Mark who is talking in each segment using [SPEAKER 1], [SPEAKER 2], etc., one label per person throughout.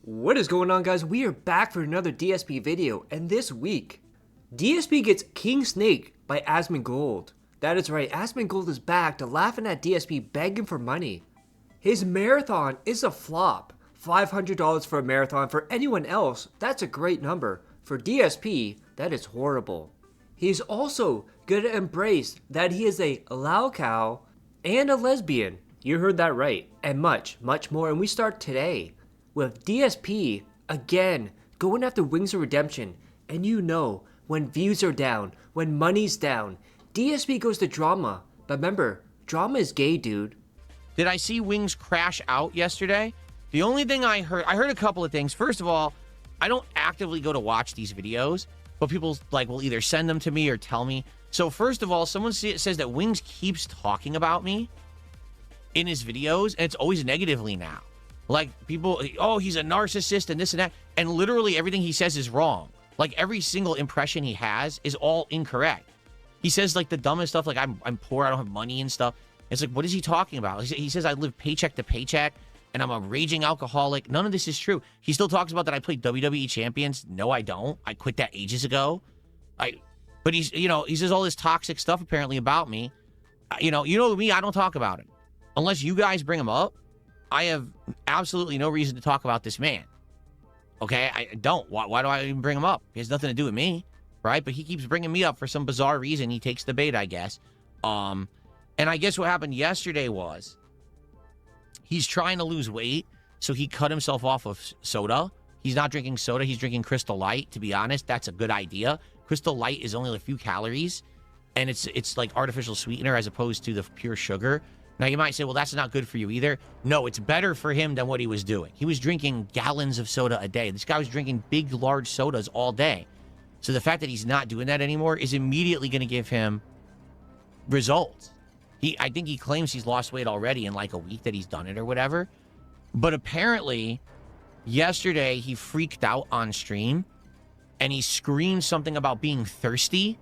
[SPEAKER 1] What is going on, guys? We are back for another DSP video, and this week, DSP gets King Snake by Asmongold. That is right, Asmongold is back to laughing at DSP begging for money. His marathon is a flop. $500 for a marathon. For anyone else, that's a great number. For DSP, that is horrible. He's also gonna embrace that he is a LOLCOW and a lesbian. You heard that right. And much, much more. And we start today with DSP, again, going after Wings of Redemption. And you know, when views are down, when money's down, DSP goes to drama. But remember, drama is gay, dude.
[SPEAKER 2] Did I see Wings crash out yesterday? The only thing I heard a couple of things. First of all, I don't actively go to watch these videos, but people will either send them to me or tell me. So first of all, someone says that Wings keeps talking about me in his videos, and it's always negatively now. Like, people, oh, he's a narcissist and this and that. And literally everything he says is wrong. Like, every single impression he has is all incorrect. He says, like, the dumbest stuff, like, I'm poor, I don't have money and stuff. It's like, what is he talking about? He says I live paycheck to paycheck, and I'm a raging alcoholic. None of this is true. He still talks about that I played WWE Champions. No, I don't. I quit that ages ago. But he's, he says all this toxic stuff apparently about me. You know me, I don't talk about him. Unless you guys bring him up, I have absolutely no reason to talk about this man. Okay, I don't. Why do I even bring him up? He has nothing to do with me, right? But he keeps bringing me up for some bizarre reason. He takes the bait, I guess. And I guess what happened yesterday was he's trying to lose weight, so he cut himself off of soda. He's not drinking soda. He's drinking Crystal Light. To be honest, that's a good idea. Crystal Light is only a few calories, and it's like artificial sweetener as opposed to the pure sugar. Now, you might say, well, that's not good for you either. No, it's better for him than what he was doing. He was drinking gallons of soda a day. This guy was drinking big, large sodas all day. So the fact that he's not doing that anymore is immediately going to give him results. I think he claims he's lost weight already in like a week that he's done it or whatever. But apparently, yesterday, he freaked out on stream, and he screamed something about being thirsty,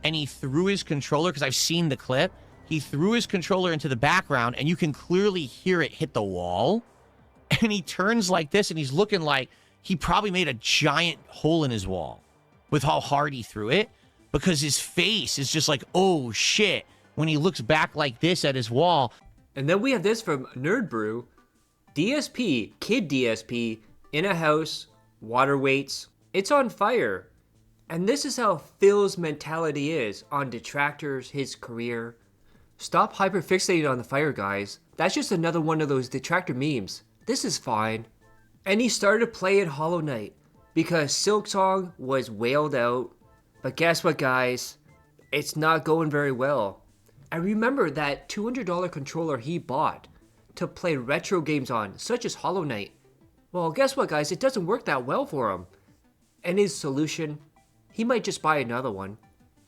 [SPEAKER 2] and he threw his controller, because I've seen the clip. He threw his controller into the background, and you can clearly hear it hit the wall. And he turns like this, and he's looking like he probably made a giant hole in his wall with how hard he threw it, because his face is just like, oh, shit, when he looks back like this at his wall.
[SPEAKER 1] And then we have this from Nerd Brew. DSP, kid DSP, in a house, water weights, it's on fire. And this is how Phil's mentality is on detractors, his career. Stop hyperfixating on the fire, guys. That's just another one of those detractor memes. This is fine. And he started playing Hollow Knight because Silksong was wailed out. But guess what, guys? It's not going very well. I remember that $200 controller he bought to play retro games on, such as Hollow Knight. Well, guess what, guys? It doesn't work that well for him. And his solution, he might just buy another one.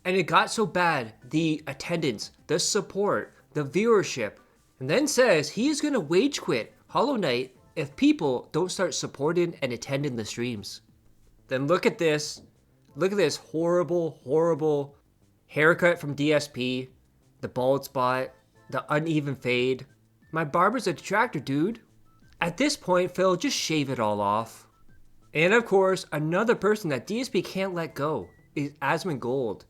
[SPEAKER 1] And it got so bad, the attendance, the support, the viewership, and then says he is going to wage quit Hollow Knight if people don't start supporting and attending the streams. Then look at this. Look at this horrible, horrible haircut from DSP. The bald spot, the uneven fade. My barber's a detractor, dude. At this point, Phil, just shave it all off. And of course, another person that DSP can't let go is Asmongold.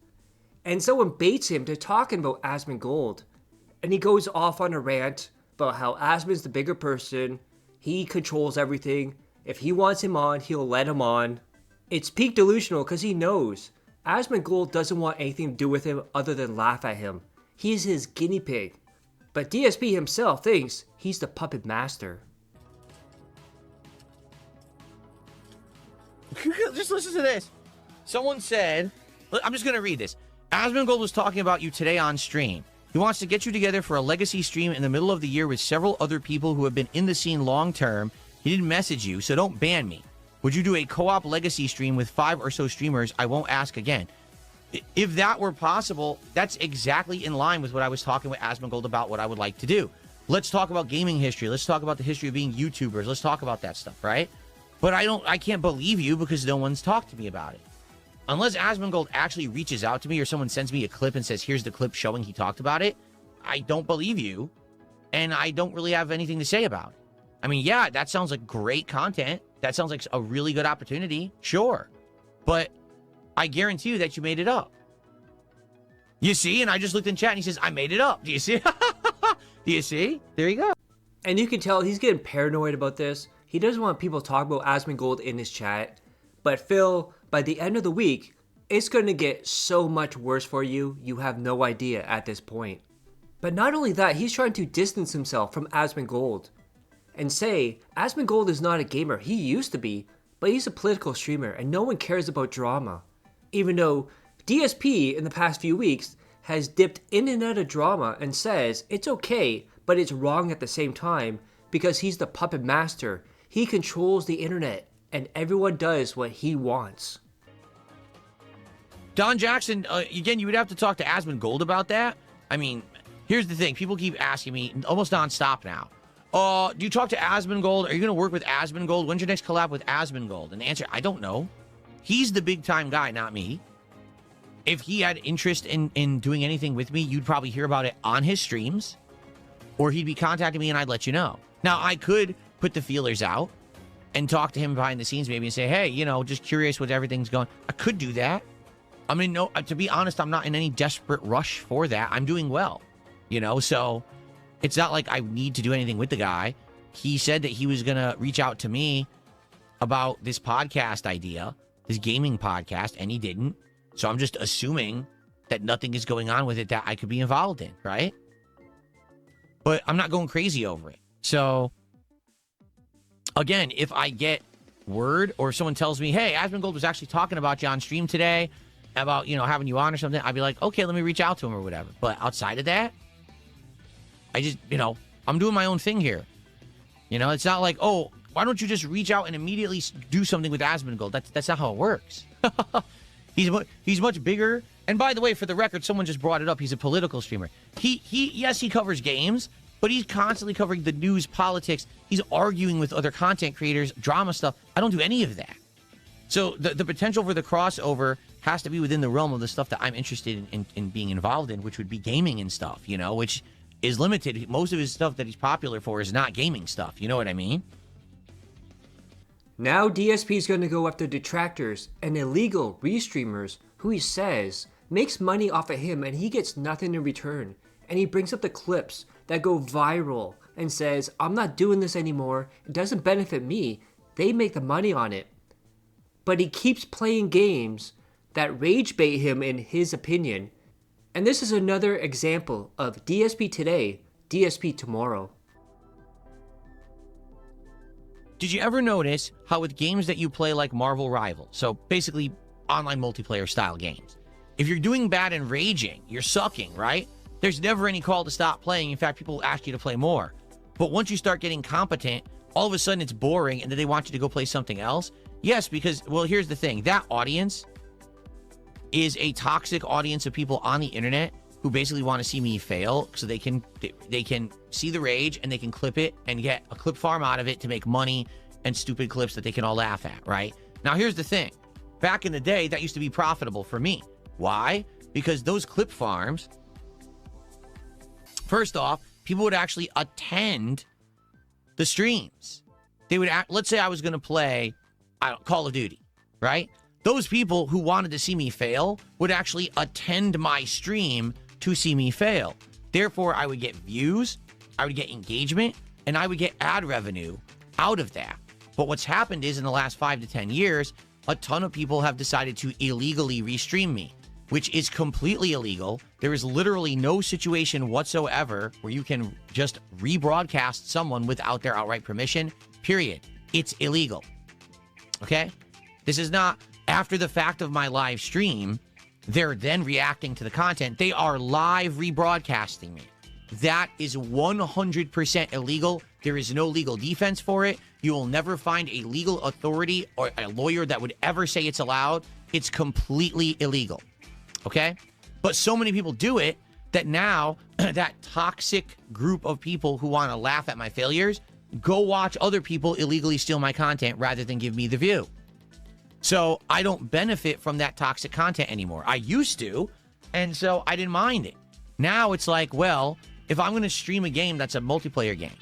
[SPEAKER 1] And someone baits him to talking about Asmongold. And he goes off on a rant about how Asmon's the bigger person. He controls everything. If he wants him on, he'll let him on. It's peak delusional because he knows Asmongold doesn't want anything to do with him other than laugh at him. He's his guinea pig. But DSP himself thinks he's the puppet master.
[SPEAKER 2] Just listen to this. Someone said, I'm just going to read this. Asmongold was talking about you today on stream. He wants to get you together for a legacy stream in the middle of the year with several other people who have been in the scene long term. He didn't message you, so don't ban me. Would you do a co-op legacy stream with 5 or so streamers? I won't ask again. If that were possible, that's exactly in line with what I was talking with Asmongold about what I would like to do. Let's talk about gaming history. Let's talk about the history of being YouTubers. Let's talk about that stuff, right? But I can't believe you because no one's talked to me about it. Unless Asmongold actually reaches out to me or someone sends me a clip and says, here's the clip showing he talked about it, I don't believe you, and I don't really have anything to say about it. I mean, yeah, that sounds like great content. that sounds like a really good opportunity. Sure. But I guarantee you that you made it up. You see? And I just looked in chat and he says, I made it up. Do you see? Do you see? There you go.
[SPEAKER 1] And you can tell he's getting paranoid about this. He doesn't want people talking about Asmongold in his chat. But Phil, by the end of the week, it's going to get so much worse for you, you have no idea at this point. But not only that, he's trying to distance himself from Asmongold and say, Asmongold is not a gamer. He used to be, but he's a political streamer and no one cares about drama. Even though DSP in the past few weeks has dipped in and out of drama and says it's okay, but it's wrong at the same time because he's the puppet master. He controls the internet and everyone does what he wants.
[SPEAKER 2] Don Jackson, again, you would have to talk to Asmongold about that. I mean, here's the thing. People keep asking me almost nonstop now. Do you talk to Asmongold? Are you going to work with Asmongold? When's your next collab with Asmongold? And the answer, I don't know. He's the big time guy, not me. If he had interest in doing anything with me, you'd probably hear about it on his streams, or he'd be contacting me and I'd let you know. Now, I could put the feelers out and talk to him behind the scenes maybe and say, hey, you know, just curious what everything's going. I could do that. I mean, no, to be honest, I'm not in any desperate rush for that. I'm doing well, you know, so it's not like I need to do anything with the guy. He said that he was going to reach out to me about this podcast idea, this gaming podcast, and he didn't. So I'm just assuming that nothing is going on with it that I could be involved in, right? But I'm not going crazy over it. So, again, if I get word or someone tells me, hey, Asmongold was actually talking about you on stream today, about, you know, having you on or something, I'd be like, okay, let me reach out to him or whatever. But outside of that, I just, you know, I'm doing my own thing here. You know, it's not like, oh, why don't you just reach out and immediately do something with Asmongold? That's not how it works. He's much bigger. And by the way, for the record, someone just brought it up. He's a political streamer. Yes, he covers games, but he's constantly covering the news, politics. He's arguing with other content creators, drama stuff. I don't do any of that. So the potential for the crossover has to be within the realm of the stuff that I'm interested in being involved in, which would be gaming and stuff, you know, which is limited. Most of his stuff that he's popular for is not gaming stuff. You know what I mean?
[SPEAKER 1] Now DSP is going to go after detractors and illegal restreamers who he says makes money off of him and he gets nothing in return. And he brings up the clips that go viral and says, I'm not doing this anymore. It doesn't benefit me. They make the money on it. But he keeps playing games that rage bait him in his opinion. And this is another example of DSP today, DSP tomorrow.
[SPEAKER 2] Did you ever notice how with games that you play like Marvel Rival, so basically online multiplayer style games, if you're doing bad and raging, you're sucking, right? There's never any call to stop playing. In fact, people ask you to play more. But once you start getting competent, all of a sudden it's boring and then they want you to go play something else. Yes, because, well, here's the thing. That audience is a toxic audience of people on the internet who basically want to see me fail so they can see the rage and they can clip it and get a clip farm out of it to make money and stupid clips that they can all laugh at, right? Now, here's the thing. Back in the day, that used to be profitable for me. Why? Because those clip farms, first off, people would actually attend the streams. They would, let's say I was going to play Call of Duty, right? Those people who wanted to see me fail would actually attend my stream to see me fail. Therefore, I would get views, I would get engagement, and I would get ad revenue out of that. But what's happened is in the last 5 to 10 years, a ton of people have decided to illegally restream me, which is completely illegal. There is literally no situation whatsoever where you can just rebroadcast someone without their outright permission, period. It's illegal. Okay? This is not after the fact of my live stream, they're then reacting to the content. They are live rebroadcasting me. That is 100% illegal. There is no legal defense for it. You will never find a legal authority or a lawyer that would ever say it's allowed. It's completely illegal. Okay? But so many people do it that now that toxic group of people who want to laugh at my failures go watch other people illegally steal my content rather than give me the view. So I don't benefit from that toxic content anymore. I used to, and so I didn't mind it. Now it's like, well, if I'm going to stream a game that's a multiplayer game,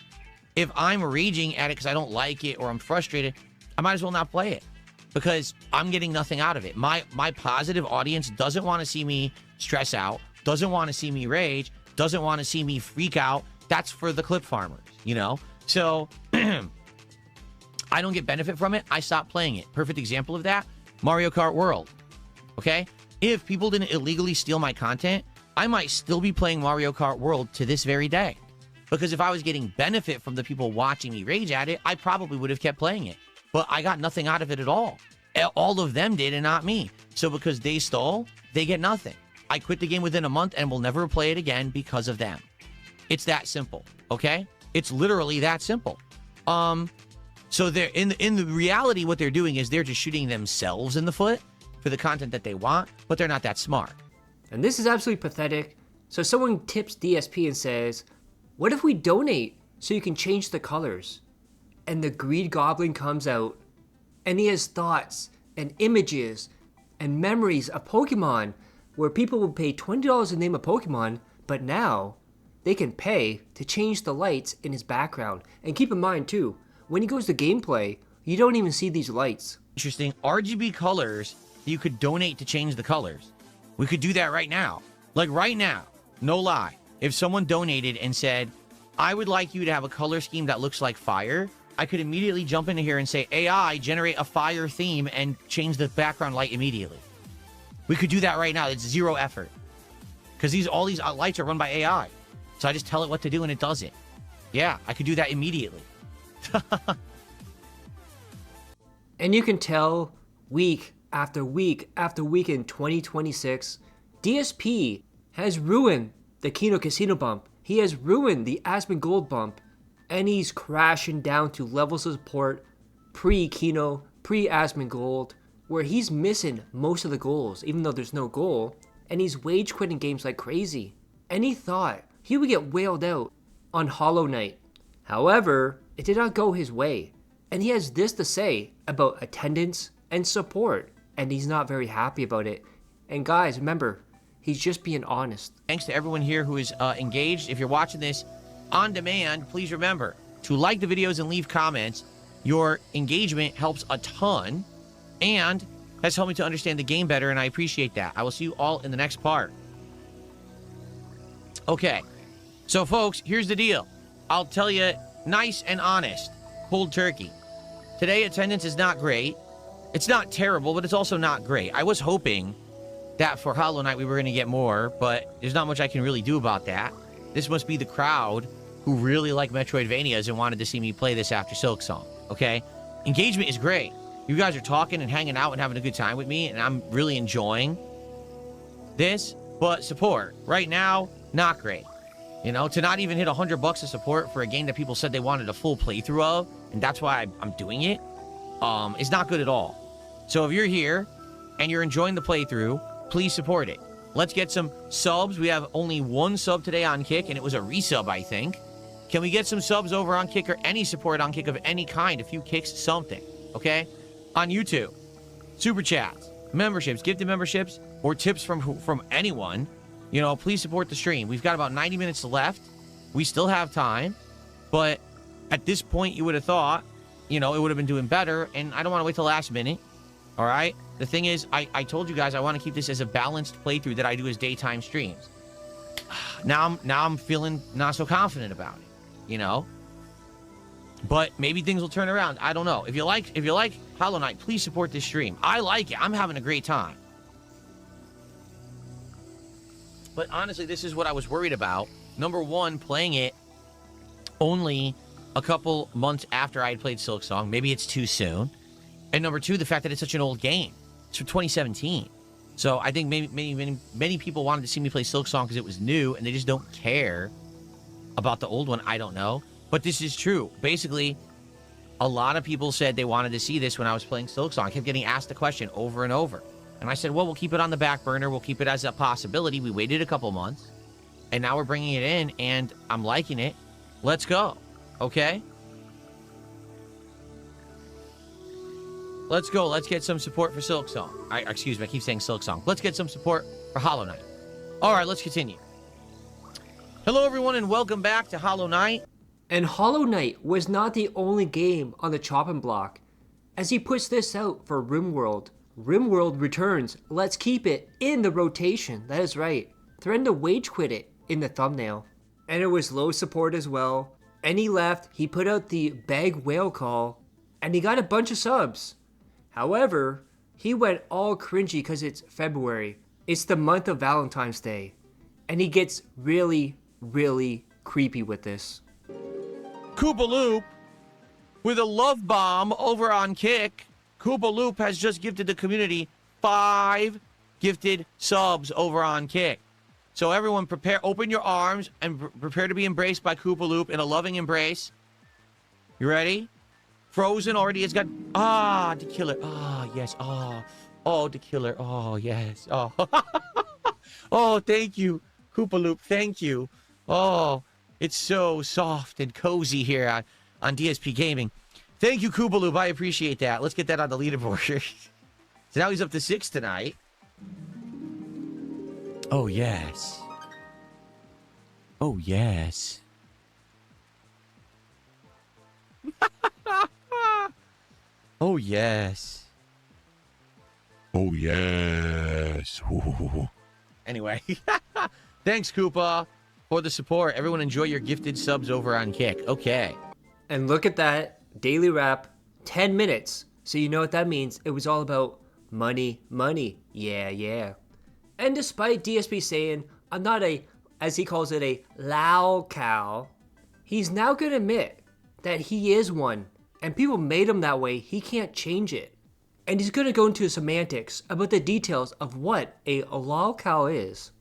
[SPEAKER 2] if I'm raging at it because I don't like it or I'm frustrated, I might as well not play it because I'm getting nothing out of it. My positive audience doesn't want to see me stress out, doesn't want to see me rage, doesn't want to see me freak out. That's for the clip farmers, you know? So I don't get benefit from it. I stop playing it. Perfect example of that, Mario Kart World, okay? If people didn't illegally steal my content, I might still be playing Mario Kart World to this very day. Because if I was getting benefit from the people watching me rage at it, I probably would have kept playing it. But I got nothing out of it at all. All of them did and not me. So because they stole, they get nothing. I quit the game within a month and will never play it again because of them. It's that simple, okay? It's literally that simple. So they're in the reality, what they're doing is they're just shooting themselves in the foot for the content that they want, but they're not that smart.
[SPEAKER 1] And this is absolutely pathetic. So someone tips DSP and says, what if we donate so you can change the colors? And the greed goblin comes out and he has thoughts and images and memories of Pokemon where people would pay $20 to name a Pokemon, but now they can pay to change the lights in his background. And keep in mind too, when he goes to gameplay, you don't even see these lights.
[SPEAKER 2] Interesting. RGB colors, you could donate to change the colors. We could do that right now. Like right now, no lie. If someone donated and said, I would like you to have a color scheme that looks like fire, I could immediately jump into here and say, AI, generate a fire theme and change the background light immediately. We could do that right now. It's zero effort. Because all these lights are run by AI. So I just tell it what to do and it does it. Yeah, I could do that immediately.
[SPEAKER 1] And you can tell week after week after week in 2026, DSP has ruined the Kino Casino bump. He has ruined the Asmongold bump. And he's crashing down to levels of support pre-Kino, pre-Asmongold, where he's missing most of the goals, even though there's no goal. And he's wage quitting games like crazy. And he thought he would get whaled out on Hollow Knight. However, it did not go his way. And he has this to say about attendance and support. And he's not very happy about it. And guys, remember, he's just being honest.
[SPEAKER 2] Thanks to everyone here who is engaged. If you're watching this on demand, please remember to like the videos and leave comments. Your engagement helps a ton and has helped me to understand the game better, and I appreciate that. I will see you all in the next part. Okay, so folks, here's the deal. I'll tell you nice and honest, cold turkey. Today, attendance is not great. It's not terrible, but it's also not great. I was hoping that for Hollow Knight we were going to get more, but there's not much I can really do about that. This must be the crowd who really like Metroidvanias and wanted to see me play this after Silksong, okay? Engagement is great. You guys are talking and hanging out and having a good time with me, and I'm really enjoying this, but support, right now, not great. You know, to not even hit $100 of support for a game that people said they wanted a full playthrough of, and that's why I'm doing it, is not good at all. So if you're here and you're enjoying the playthrough, please support it. Let's get some subs. We have only one sub today on Kick, and it was a resub, I think. Can we get some subs over on Kick or any support on Kick of any kind? A few kicks, something, okay? On YouTube, super chats, memberships, gifted memberships, or tips from anyone. You know, please support the stream. We've got about 90 minutes left. We still have time, but at this point, you would have thought, you know, it would have been doing better, and I don't want to wait till last minute. All right? The thing is, I told you guys I want to keep this as a balanced playthrough that I do as daytime streams. Now I'm feeling not so confident about it, you know? But maybe things will turn around. I don't know. If you like Hollow Knight, please support this stream. I like it. I'm having a great time. But honestly, this is what I was worried about. Number one, playing it only a couple months after I had played Silksong. Maybe it's too soon. And number two, the fact that it's such an old game. It's from 2017. So I think many people wanted to see me play Silksong because it was new, and they just don't care about the old one. I don't know. But this is true. Basically, a lot of people said they wanted to see this when I was playing Silksong. I kept getting asked the question over and over. And I said, well, we'll keep it on the back burner. We'll keep it as a possibility. We waited a couple months, and now we're bringing it in, and I'm liking it. Let's go. Okay? Let's go. Let's get some support for Silksong. Excuse me, I keep saying Silksong. Let's get some support for Hollow Knight. All right, let's continue. Hello, everyone, and welcome back to Hollow Knight.
[SPEAKER 1] And Hollow Knight was not the only game on the chopping block. as he puts this out for RimWorld. RimWorld returns. Let's keep it in the rotation. That is right. Threatened to wage quit it in the thumbnail. And it was low support as well. And he left. He put out the bag whale call. And he got a bunch of subs. However, he went all cringy because it's February. It's the month of Valentine's Day. And he gets really, really creepy with this.
[SPEAKER 2] Koopa Loop with a love bomb over on Kick. Koopa Loop has just gifted the community 5 gifted subs over on Kick. So everyone open your arms and prepare to be embraced by Koopa Loop in a loving embrace. You ready? Frozen already has got, the killer. Yes. The killer. Oh, yes. Oh, oh, thank you, Koopa Loop. Thank you. Oh, it's so soft and cozy here on DSP Gaming. Thank you, Koopa Loop. I appreciate that. Let's get that on the leaderboard. So now he's up to 6 tonight. Oh, yes. Oh, yes. Oh, yes. Oh, yes. Ooh. Anyway, thanks, Koopa, for the support. Everyone enjoy your gifted subs over on Kick. Okay.
[SPEAKER 1] And look at that. Daily wrap, 10 minutes. So you know what that means. It was all about money, money. Yeah, yeah. And despite DSP saying, I'm not a, as he calls it, a LOLCOW, he's now going to admit that he is one. And people made him that way. He can't change it. And he's going to go into semantics about the details of what a LOLCOW is.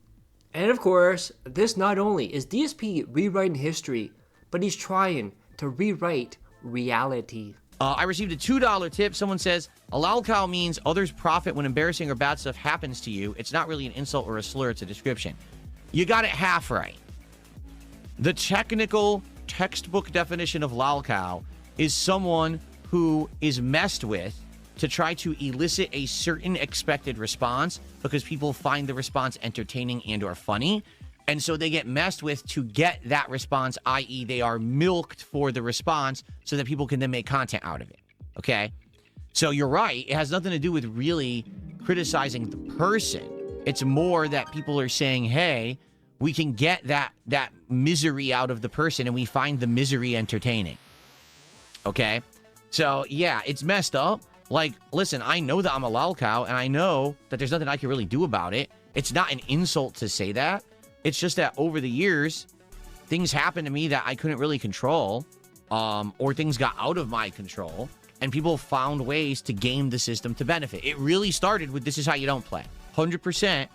[SPEAKER 1] And of course, this not only is DSP rewriting history, but he's trying to rewrite reality.
[SPEAKER 2] I received a $2 tip. Someone says, a LOLCOW means others profit when embarrassing or bad stuff happens to you. It's not really an insult or a slur. It's a description. You got it half right. The technical textbook definition of LOLCOW is someone who is messed with to try to elicit a certain expected response because people find the response entertaining and or funny. And so they get messed with to get that response, i.e. they are milked for the response so that people can then make content out of it. Okay? So you're right. It has nothing to do with really criticizing the person. It's more that people are saying, hey, we can get that misery out of the person and we find the misery entertaining. Okay? So, yeah, it's messed up. Like, listen, I know that I'm a LOLCOW and I know that there's nothing I can really do about it. It's not an insult to say that. It's just that over the years, things happened to me that I couldn't really control, or things got out of my control, and people found ways to game the system to benefit. It really started with This Is How You Don't Play. 100%,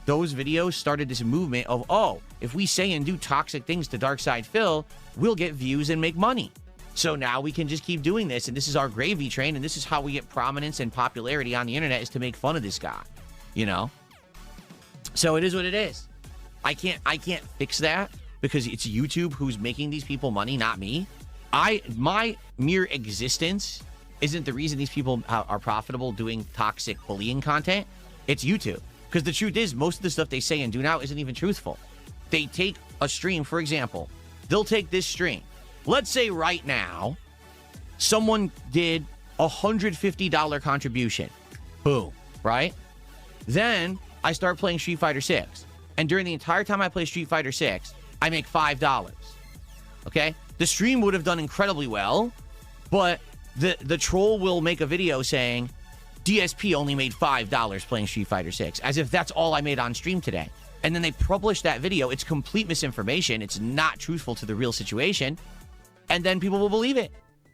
[SPEAKER 2] those videos started this movement of, oh, if we say and do toxic things to Darkside Phil, we'll get views and make money. So now we can just keep doing this, and this is our gravy train, and this is how we get prominence and popularity on the internet, is to make fun of this guy, you know? So it is what it is. I can't fix that because it's YouTube who's making these people money, not me. My mere existence isn't the reason these people are profitable doing toxic bullying content. It's YouTube. Because the truth is, most of the stuff they say and do now isn't even truthful. They take a stream, for example. They'll take this stream. Let's say right now, someone did a $150 contribution. Boom, right? Then I start playing Street Fighter 6. And during the entire time I play Street Fighter 6, I make $5. Okay? The stream would have done incredibly well, but the troll will make a video saying, DSP only made $5 playing Street Fighter 6, as if that's all I made on stream today. And then they publish that video. It's complete misinformation. It's not truthful to the real situation. And then people will believe it.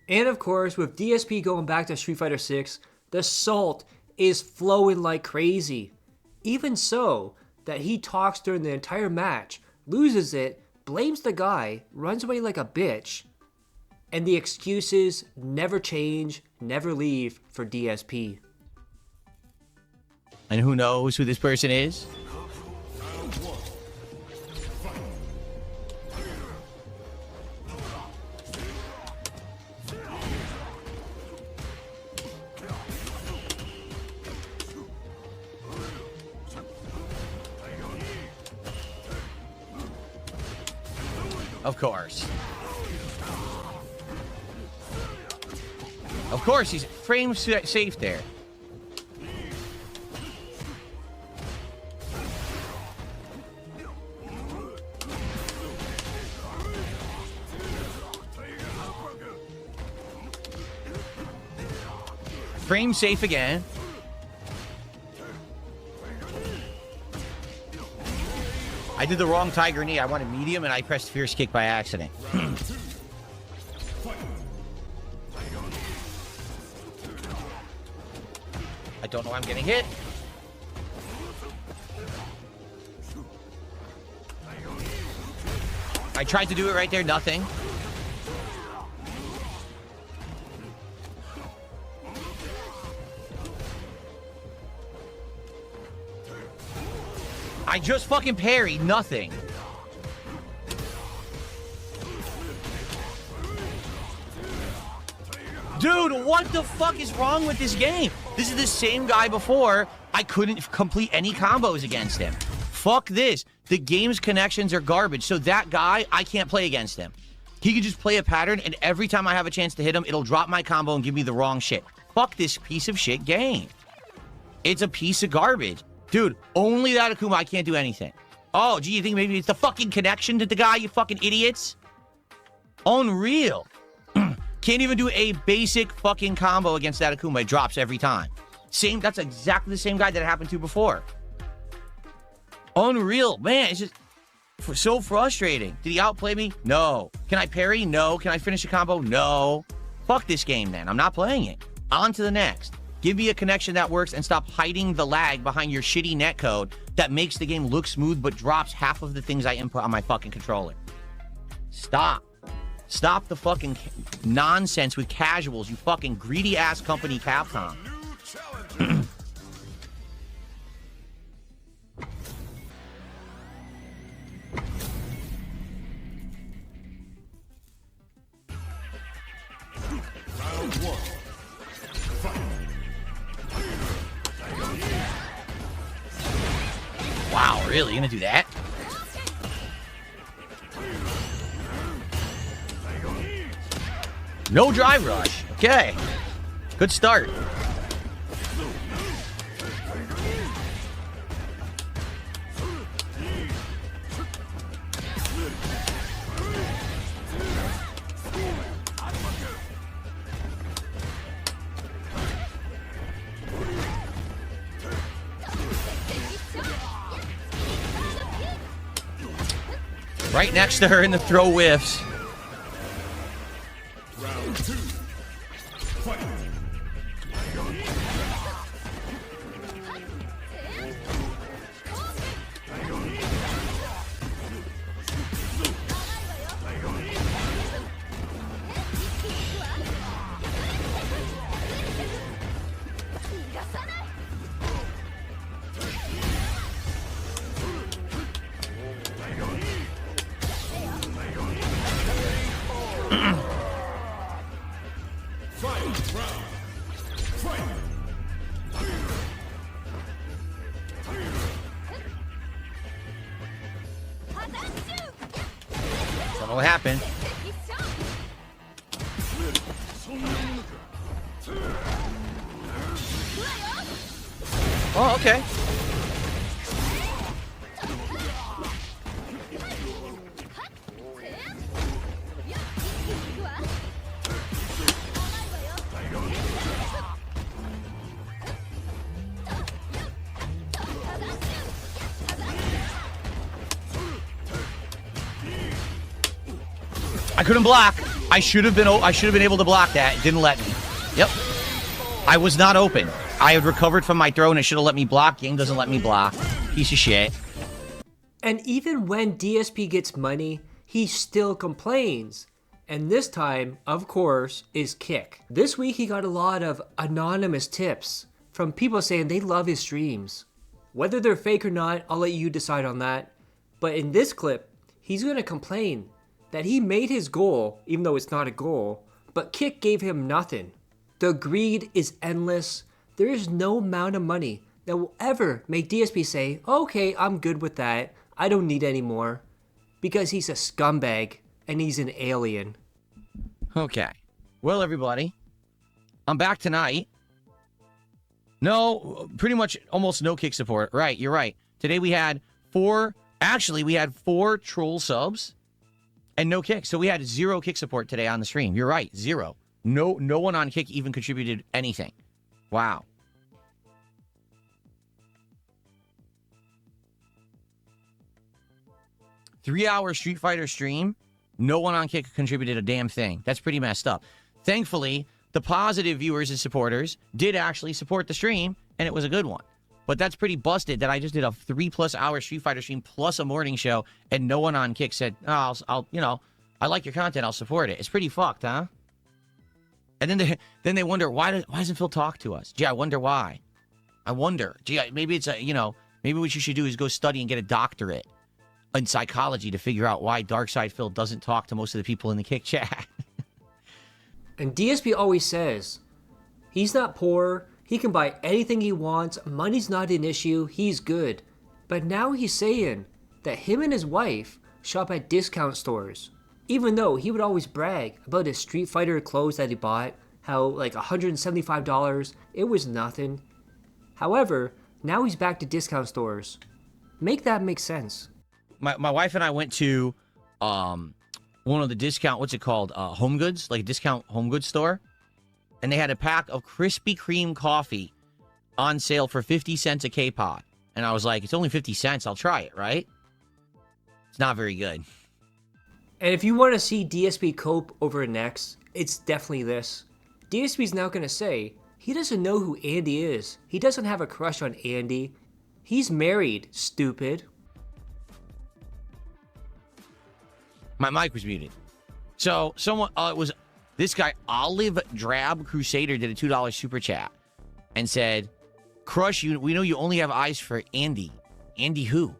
[SPEAKER 1] And of course, with DSP going back to Street Fighter 6, the salt is flowing like crazy. Even so, that he talks during the entire match, loses it, blames the guy, runs away like a bitch, and the excuses never change, never leave for DSP.
[SPEAKER 2] And who knows who this person is? Of course. Of course, he's frame safe there. Frame safe again. I did the wrong tiger knee. I wanted medium, and I pressed fierce kick by accident. I don't know why I'm getting hit. I tried to do it right there, nothing. I just fucking parried, nothing. Dude, what the fuck is wrong with this game? This is the same guy before. I couldn't complete any combos against him. Fuck this. The game's connections are garbage, so that guy, I can't play against him. He can just play a pattern, and every time I have a chance to hit him, it'll drop my combo and give me the wrong shit. Fuck this piece of shit game. It's a piece of garbage. Dude, only that Akuma, I can't do anything. Oh, gee, you think maybe it's the fucking connection to the guy, you fucking idiots? Unreal. Can't even do a basic fucking combo against that Akuma. It drops every time. That's exactly the same guy that it happened to before. Unreal. Man, it's just so frustrating. Did he outplay me? No. Can I parry? No. Can I finish a combo? No. Fuck this game, then. I'm not playing it. On to the next. Give me a connection that works and stop hiding the lag behind your shitty netcode that makes the game look smooth but drops half of the things I input on my fucking controller. Stop. Stop the fucking nonsense with casuals, you fucking greedy-ass company, Capcom. Wow, really? You gonna do that? No drive rush. Okay. Good start. Right next to her in the throw whiffs. Don't know what happened. Oh, okay. I couldn't block. I should have been able to block that. It didn't let me. Yep. I was not open. I had recovered from my throw and it should have let me block. Game doesn't let me block. Piece of shit.
[SPEAKER 1] And even when DSP gets money, he still complains. And this time, of course, is Kick. This week he got a lot of anonymous tips from people saying they love his streams. Whether they're fake or not, I'll let you decide on that. But in this clip, he's gonna complain that he made his goal, even though it's not a goal, but Kick gave him nothing. The greed is endless. There is no amount of money that will ever make DSP say, okay, I'm good with that. I don't need any more. Because he's a scumbag and he's an alien.
[SPEAKER 2] Okay. Well, everybody, I'm back tonight. No, pretty much almost no kick support. Right, you're right. Today we had 4 troll subs and no kick. So we had 0 kick support today on the stream. You're right, 0. No one on kick even contributed anything. Wow. Three-hour Street Fighter stream, no one on kick contributed a damn thing. That's pretty messed up. Thankfully, the positive viewers and supporters did actually support the stream, and it was a good one. But that's pretty busted that I just did a 3+ hour Street Fighter stream plus a morning show, and no one on kick said, oh, I like your content, I'll support it. It's pretty fucked, huh? And then they wonder, why doesn't Phil talk to us? Gee, I wonder why. I wonder. Gee, maybe it's maybe what you should do is go study and get a doctorate in psychology to figure out why Darkside Phil doesn't talk to most of the people in the kick chat.
[SPEAKER 1] And DSP always says, he's not poor, he can buy anything he wants, money's not an issue, he's good. But now he's saying that him and his wife shop at discount stores. Even though he would always brag about his Street Fighter clothes that he bought, how like $175, it was nothing. However, now he's back to discount stores. Make that make sense.
[SPEAKER 2] My wife and I went to one of the discount, what's it called? Home Goods, like a discount home goods store. And they had a pack of Krispy Kreme coffee on sale for 50 cents a K-Pod. And I was like, it's only 50 cents. I'll try it, right? It's not very good.
[SPEAKER 1] And if you want to see DSP cope over next, it's definitely this. DSP's now going to say he doesn't know who Andy is. He doesn't have a crush on Andy. He's married, stupid.
[SPEAKER 2] My mic was muted. So someone, it was this guy, Olive Drab Crusader, did a $2 super chat and said, Crush, we know you only have eyes for Andy. Andy who?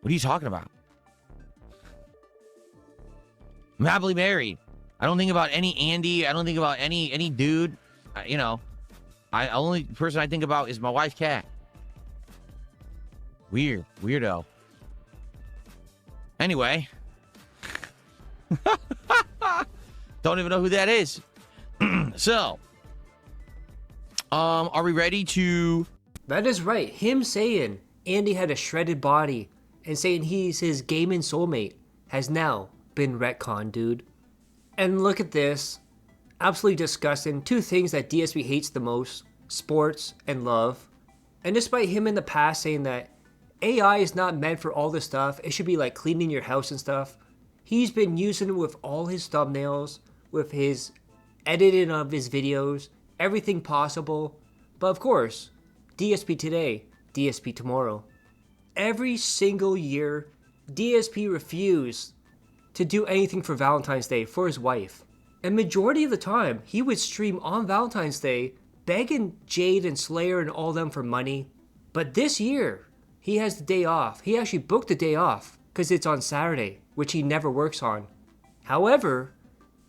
[SPEAKER 2] What are you talking about? I'm happily married. I don't think about any Andy. I don't think about any dude. I only person I think about is my wife, Kat. Weirdo. Anyway. Don't even know who that is. So, are we ready to...
[SPEAKER 1] That is right. Him saying Andy had a shredded body and saying he's his gaming soulmate has now been retconned, dude. And look at this. Absolutely disgusting. 2 things that DSP hates the most. Sports and love. And despite him in the past saying that AI is not meant for all this stuff, it should be like cleaning your house and stuff, he's been using it with all his thumbnails, with his editing of his videos, everything possible. But of course, DSP today, DSP tomorrow. Every single year, DSP refused to do anything for Valentine's Day for his wife. And majority of the time, he would stream on Valentine's Day, begging Jade and Slayer and all them for money. But this year, he has the day off. He actually booked the day off because it's on Saturday, which he never works on. However,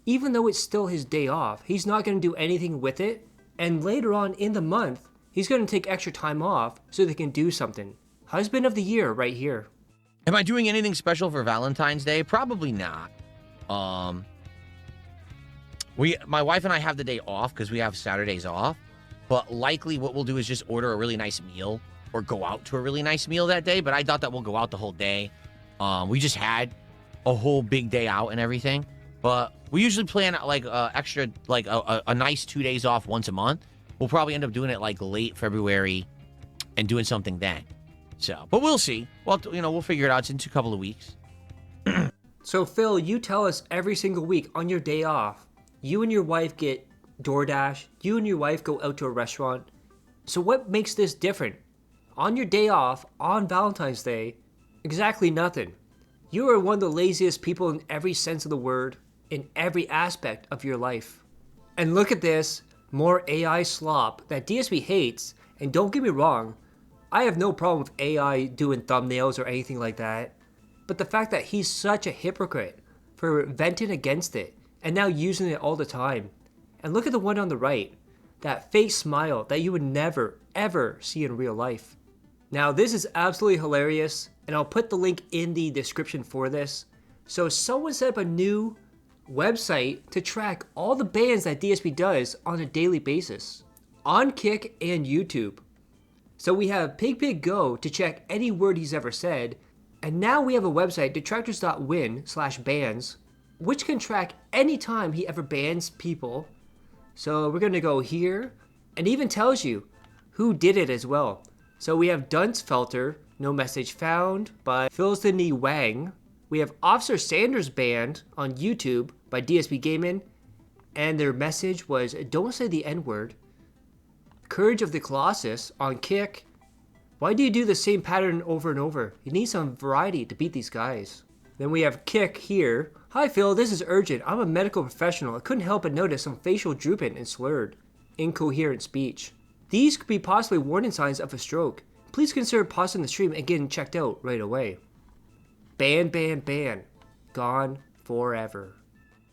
[SPEAKER 1] even though it's still his day off, he's not going to do anything with it. And later on in the month, he's going to take extra time off so they can do something. Husband of the year right here.
[SPEAKER 2] Am I doing anything special for Valentine's Day? Probably not. My wife and I have the day off because we have Saturdays off. But likely what we'll do is just order a really nice meal or go out to a really nice meal that day. But I thought that we'll go out the whole day. We just had a whole big day out and everything. But we usually plan like extra, like a nice 2 days off once a month. We'll probably end up doing it like late February and doing something then. So, but we'll see. Well, we'll figure it out. It's in a couple of weeks.
[SPEAKER 1] So, Phil, you tell us every single week on your day off, you and your wife get DoorDash, you and your wife go out to a restaurant. So what makes this different? On your day off, on Valentine's Day, exactly nothing. You are one of the laziest people in every sense of the word, in every aspect of your life. And look at this, more AI slop that DSP hates, and don't get me wrong, I have no problem with AI doing thumbnails or anything like that. But the fact that he's such a hypocrite for venting against it and now using it all the time. And look at the one on the right, that fake smile that you would never, ever see in real life. Now this is absolutely hilarious, and I'll put the link in the description for this. So someone set up a new website to track all the bans that DSP does on a daily basis on Kick and YouTube. So we have PigPigGo to check any word he's ever said, and now we have a website, detractors.win/bans, which can track any time he ever bans people. So we're gonna go here, and even tells you who did it as well. So we have Duncefelter, no message found by Philstony Wang. We have Officer Sanders banned on YouTube by DSPGAMING, and their message was, don't say the N-word. Courage of the Colossus on Kick. Why do you do the same pattern over and over? You need some variety to beat these guys. Then we have Kick here. Hi Phil, this is urgent. I'm a medical professional. I couldn't help but notice some facial drooping and slurred, incoherent speech. These could be possibly warning signs of a stroke. Please consider pausing the stream and getting checked out right away. Ban, ban, ban. Gone forever.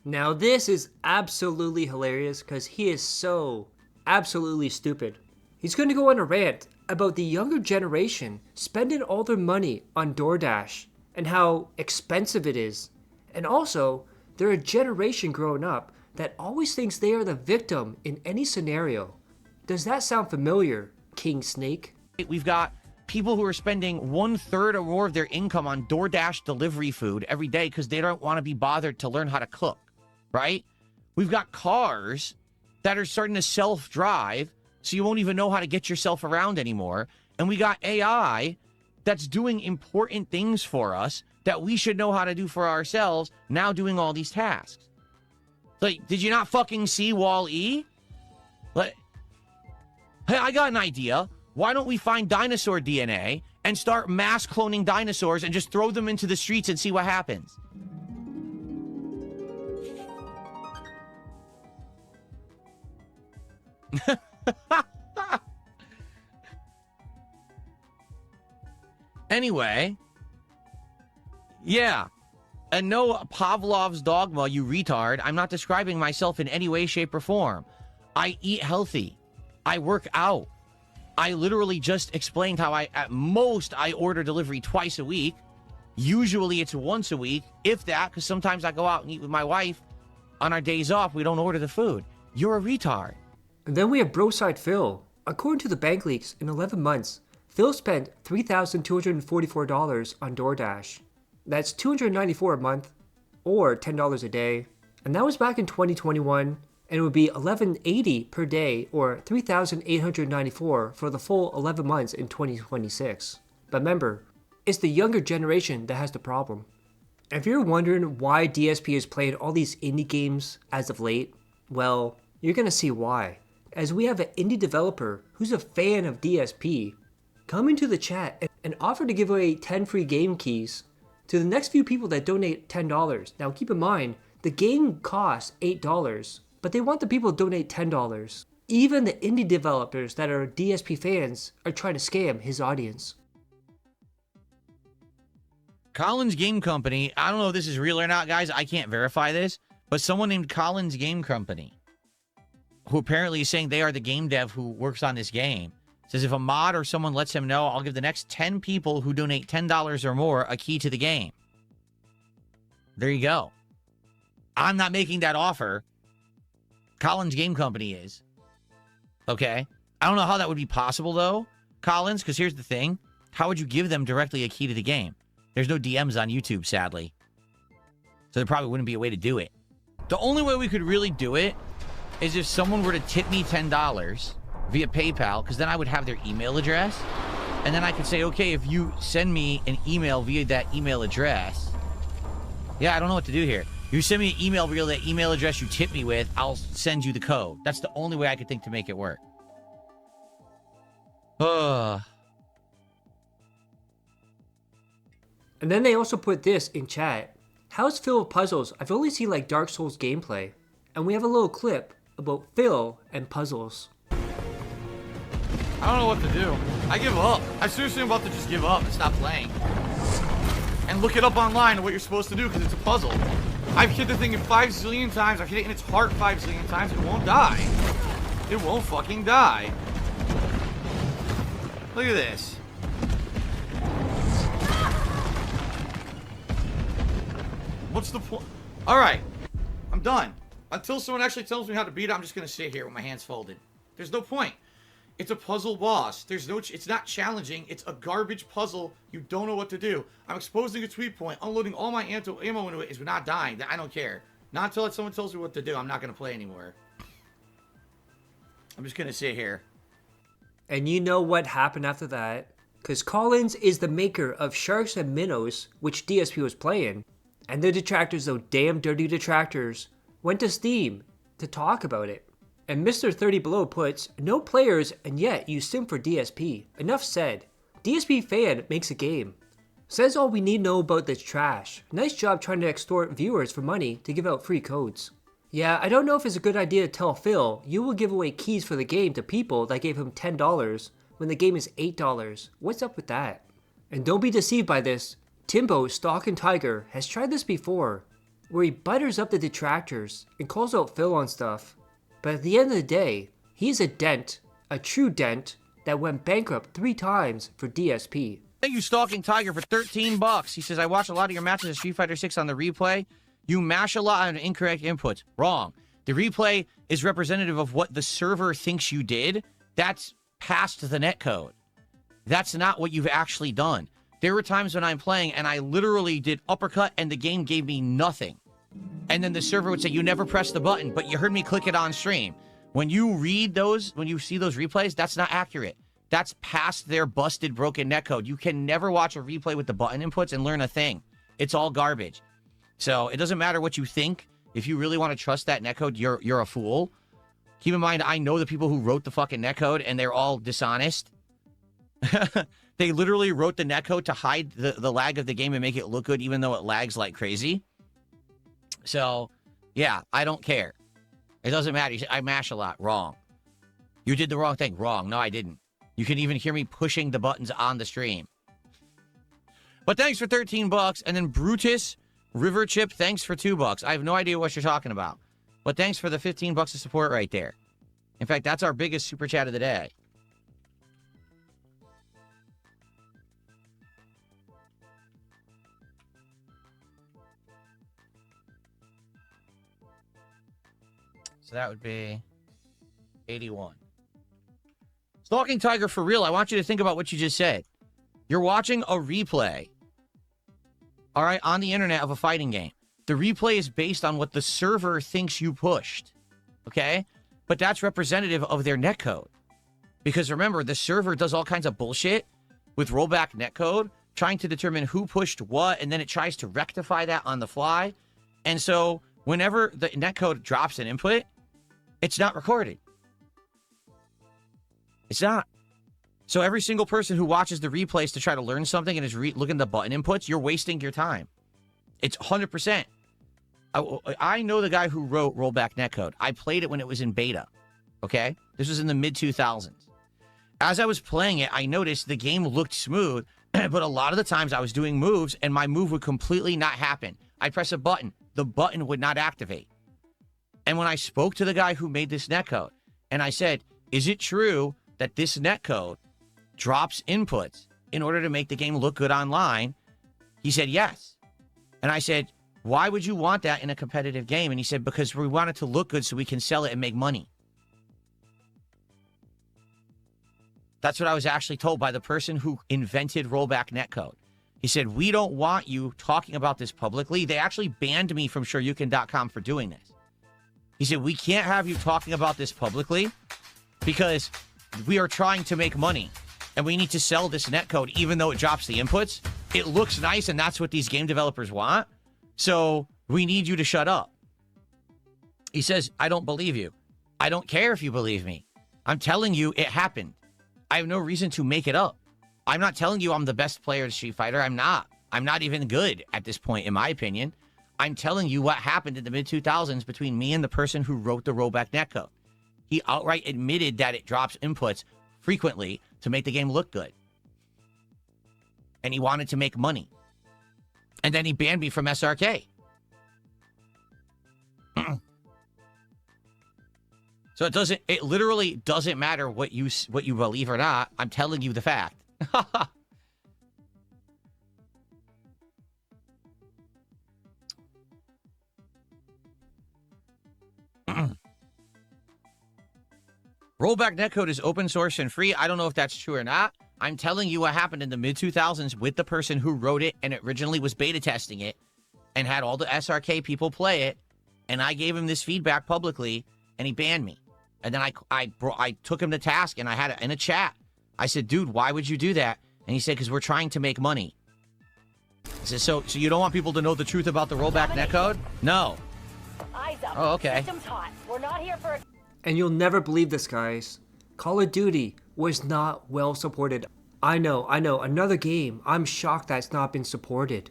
[SPEAKER 1] Now this is absolutely hilarious because he is so absolutely stupid. He's going to go on a rant about the younger generation spending all their money on DoorDash and how expensive it is. And also, they're a generation growing up that always thinks they are the victim in any scenario. Does that sound familiar, King Snake?
[SPEAKER 2] We've got people who are spending 1/3 or more of their income on DoorDash delivery food every day because they don't want to be bothered to learn how to cook, right? We've got cars that are starting to self-drive, so you won't even know how to get yourself around anymore. And we got AI that's doing important things for us that we should know how to do for ourselves, now doing all these tasks. Like, did you not fucking see Wall-E? Like, hey, I got an idea. Why don't we find dinosaur DNA and start mass cloning dinosaurs and just throw them into the streets and see what happens? Anyway, yeah. And no Pavlov's dogma, you retard. I'm not describing myself in any way, shape, or form. I eat healthy. I work out. I literally just explained how at most, I order delivery twice a week. Usually it's once a week, if that, because sometimes I go out and eat with my wife. On our days off, we don't order the food. You're a retard.
[SPEAKER 1] And then we have Broside Phil. According to the bank leaks, in 11 months, Phil spent $3,244 on DoorDash. That's $294 a month, or $10 a day. And that was back in 2021, and it would be $1,180 per day, or $3,894 for the full 11 months in 2026. But remember, it's the younger generation that has the problem. If you're wondering why DSP is playing all these indie games as of late, well, you're gonna see why. As we have an indie developer who's a fan of DSP come into the chat and offer to give away 10 free game keys to the next few people that donate $10. Now keep in mind, the game costs $8, but they want the people to donate $10. Even the indie developers that are DSP fans are trying to scam his audience.
[SPEAKER 2] Collins Game Company, I don't know if this is real or not, guys. I can't verify this, but someone named Collins Game Company, who apparently is saying they are the game dev who works on this game, says if a mod or someone lets him know, I'll give the next 10 people who donate $10 or more a key to the game. There you go. I'm not making that offer. Collins Game Company is. Okay? I don't know how that would be possible, though, Collins, because here's the thing. How would you give them directly a key to the game? There's no DMs on YouTube, sadly. So there probably wouldn't be a way to do it. The only way we could really do it is if someone were to tip me $10 via PayPal, because then I would have their email address, and then I could say, okay, if you send me an email via that email address, yeah, I don't know what to do here. You send me an email via that email address you tip me with, I'll send you the code. That's the only way I could think to make it work.
[SPEAKER 1] And then they also put this in chat. How's Phil with puzzles? I've only seen like Dark Souls gameplay. And we have a little clip about Phil and puzzles.
[SPEAKER 3] I don't know what to do. I give up. I seriously am about to just give up and stop playing. And look it up online what you're supposed to do because it's a puzzle. I've hit the thing 5 zillion times. I've hit it in its heart 5 zillion times. It won't die. It won't fucking die. Look at this. What's the point? Alright. I'm done. Until someone actually tells me how to beat it, I'm just gonna sit here with my hands folded. There's no point. It's a puzzle boss. It's not challenging. It's a garbage puzzle. You don't know what to do. I'm exposing a tweet point, unloading all my ammo into it is not dying. I don't care. Not until someone tells me what to do. I'm not gonna play anymore. I'm just gonna sit here.
[SPEAKER 1] And you know what happened after that? Because Collins is the maker of Sharks and Minnows, which DSP was playing. And the detractors, those damn dirty detractors, went to Steam to talk about it. And Mr. 30 Below puts, no players and yet you sim for DSP. Enough said. DSP fan makes a game. Says all we need to know about this trash. Nice job trying to extort viewers for money to give out free codes. Yeah, I don't know if it's a good idea to tell Phil you will give away keys for the game to people that gave him $10 when the game is $8. What's up with that? And don't be deceived by this. Timbo Stalking Tiger has tried this before, where he butters up the detractors and calls out Phil on stuff. But at the end of the day, he's a dent, a true dent, that went bankrupt 3 times for DSP.
[SPEAKER 2] Thank you, Stalking Tiger, for 13 bucks. He says, I watched a lot of your matches of Street Fighter 6 on the replay. You mash a lot on incorrect inputs. Wrong. The replay is representative of what the server thinks you did. That's past the netcode. That's not what you've actually done. There were times when I'm playing and I literally did uppercut and the game gave me nothing. And then the server would say, you never pressed the button, but you heard me click it on stream. When you read those, when you see those replays, that's not accurate. That's past their busted, broken netcode. You can never watch a replay with the button inputs and learn a thing. It's all garbage. So it doesn't matter what you think. If you really want to trust that netcode, you're a fool. Keep in mind, I know the people who wrote the fucking netcode, and they're all dishonest. They literally wrote the netcode to hide the lag of the game and make it look good, even though it lags like crazy. So, yeah, I don't care. It doesn't matter. You say, I mash a lot. Wrong. You did the wrong thing. Wrong. No, I didn't. You can even hear me pushing the buttons on the stream. But thanks for 13 bucks. And then Brutus River Chip, thanks for $2. I have no idea what you're talking about. But thanks for the 15 bucks of support right there. In fact, that's our biggest super chat of the day. So that would be 81. Stalking Tiger, for real, I want you to think about what you just said. You're watching a replay, all right, on the internet of a fighting game. The replay is based on what the server thinks you pushed, okay? But that's representative of their netcode. Because remember, the server does all kinds of bullshit with rollback netcode, trying to determine who pushed what, and then it tries to rectify that on the fly. And so whenever the netcode drops an input, it's not recorded. It's not. So every single person who watches the replays to try to learn something and is looking at the button inputs, you're wasting your time. It's 100%. I know the guy who wrote rollback netcode. I played it when it was in beta. Okay? This was in the mid-2000s. As I was playing it, I noticed the game looked smooth, but a lot of the times I was doing moves and my move would completely not happen. I'd press a button. The button would not activate. And when I spoke to the guy who made this netcode, and I said, is it true that this netcode drops inputs in order to make the game look good online? He said, yes. And I said, why would you want that in a competitive game? And he said, because we want it to look good so we can sell it and make money. That's what I was actually told by the person who invented rollback netcode. He said, we don't want you talking about this publicly. They actually banned me from SureYouCan.com for doing this. He said, we can't have you talking about this publicly because we are trying to make money and we need to sell this netcode even though it drops the inputs. It looks nice and that's what these game developers want. So we need you to shut up. He says, I don't believe you. I don't care if you believe me. I'm telling you it happened. I have no reason to make it up. I'm not telling you I'm the best player in Street Fighter. I'm not. I'm not even good at this point, in my opinion. I'm telling you what happened in the mid-2000s between me and the person who wrote the rollback netcode. He outright admitted that it drops inputs frequently to make the game look good. And he wanted to make money. And then he banned me from SRK. So it literally doesn't matter what you believe or not. I'm telling you the fact. Rollback netcode is open source and free. I don't know if that's true or not. I'm telling you what happened in the mid-2000s with the person who wrote it and originally was beta testing it and had all the SRK people play it. And I gave him this feedback publicly, and he banned me. And then I took him to task, and I had it in a chat. I said, dude, why would you do that? And he said, because we're trying to make money. I said, so you don't want people to know the truth about the rollback netcode? No.
[SPEAKER 4] Eyes up.
[SPEAKER 2] Oh, okay.
[SPEAKER 4] Systems hot. We're not here for.
[SPEAKER 1] And you'll never believe this, guys. Call of Duty was not well supported. I know, another game. I'm shocked that it's not been supported.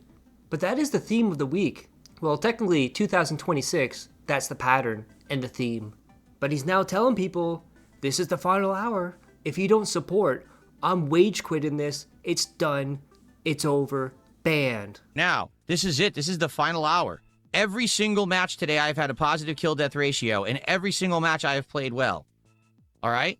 [SPEAKER 1] But that is the theme of the week. Well, technically, 2026, that's the pattern and the theme. But he's now telling people, this is the final hour. If you don't support, I'm wage quitting this. It's done. It's over. Banned.
[SPEAKER 2] Now, this is it. This is the final hour. Every single match today, I've had a positive kill-death ratio, and every single match I have played well. All right?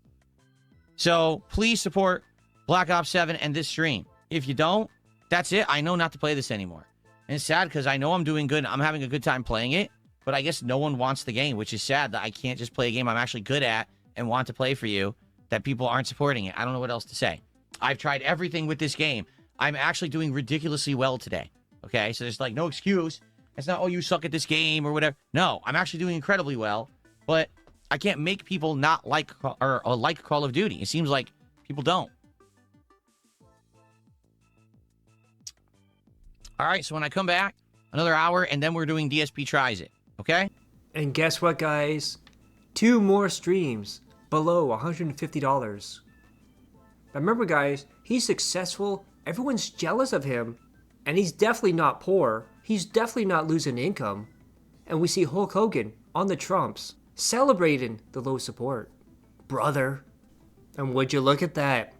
[SPEAKER 2] So, please support Black Ops 7 and this stream. If you don't, that's it. I know not to play this anymore. And it's sad because I know I'm doing good. I'm having a good time playing it, but I guess no one wants the game, which is sad that I can't just play a game I'm actually good at and want to play for you, that people aren't supporting it. I don't know what else to say. I've tried everything with this game. I'm actually doing ridiculously well today. Okay? So there's like no excuse. It's not, oh, you suck at this game or whatever. No, I'm actually doing incredibly well, but I can't make people not like or like Call of Duty. It seems like people don't. All right, so when I come back, another hour, and then we're doing DSP Tries It, okay?
[SPEAKER 1] And guess what, guys? 2 more streams below $150. But remember, guys, he's successful. Everyone's jealous of him. And he's definitely not poor. He's definitely not losing income. And we see Hulk Hogan on the Trumps celebrating the low support. Brother. And would you look at that?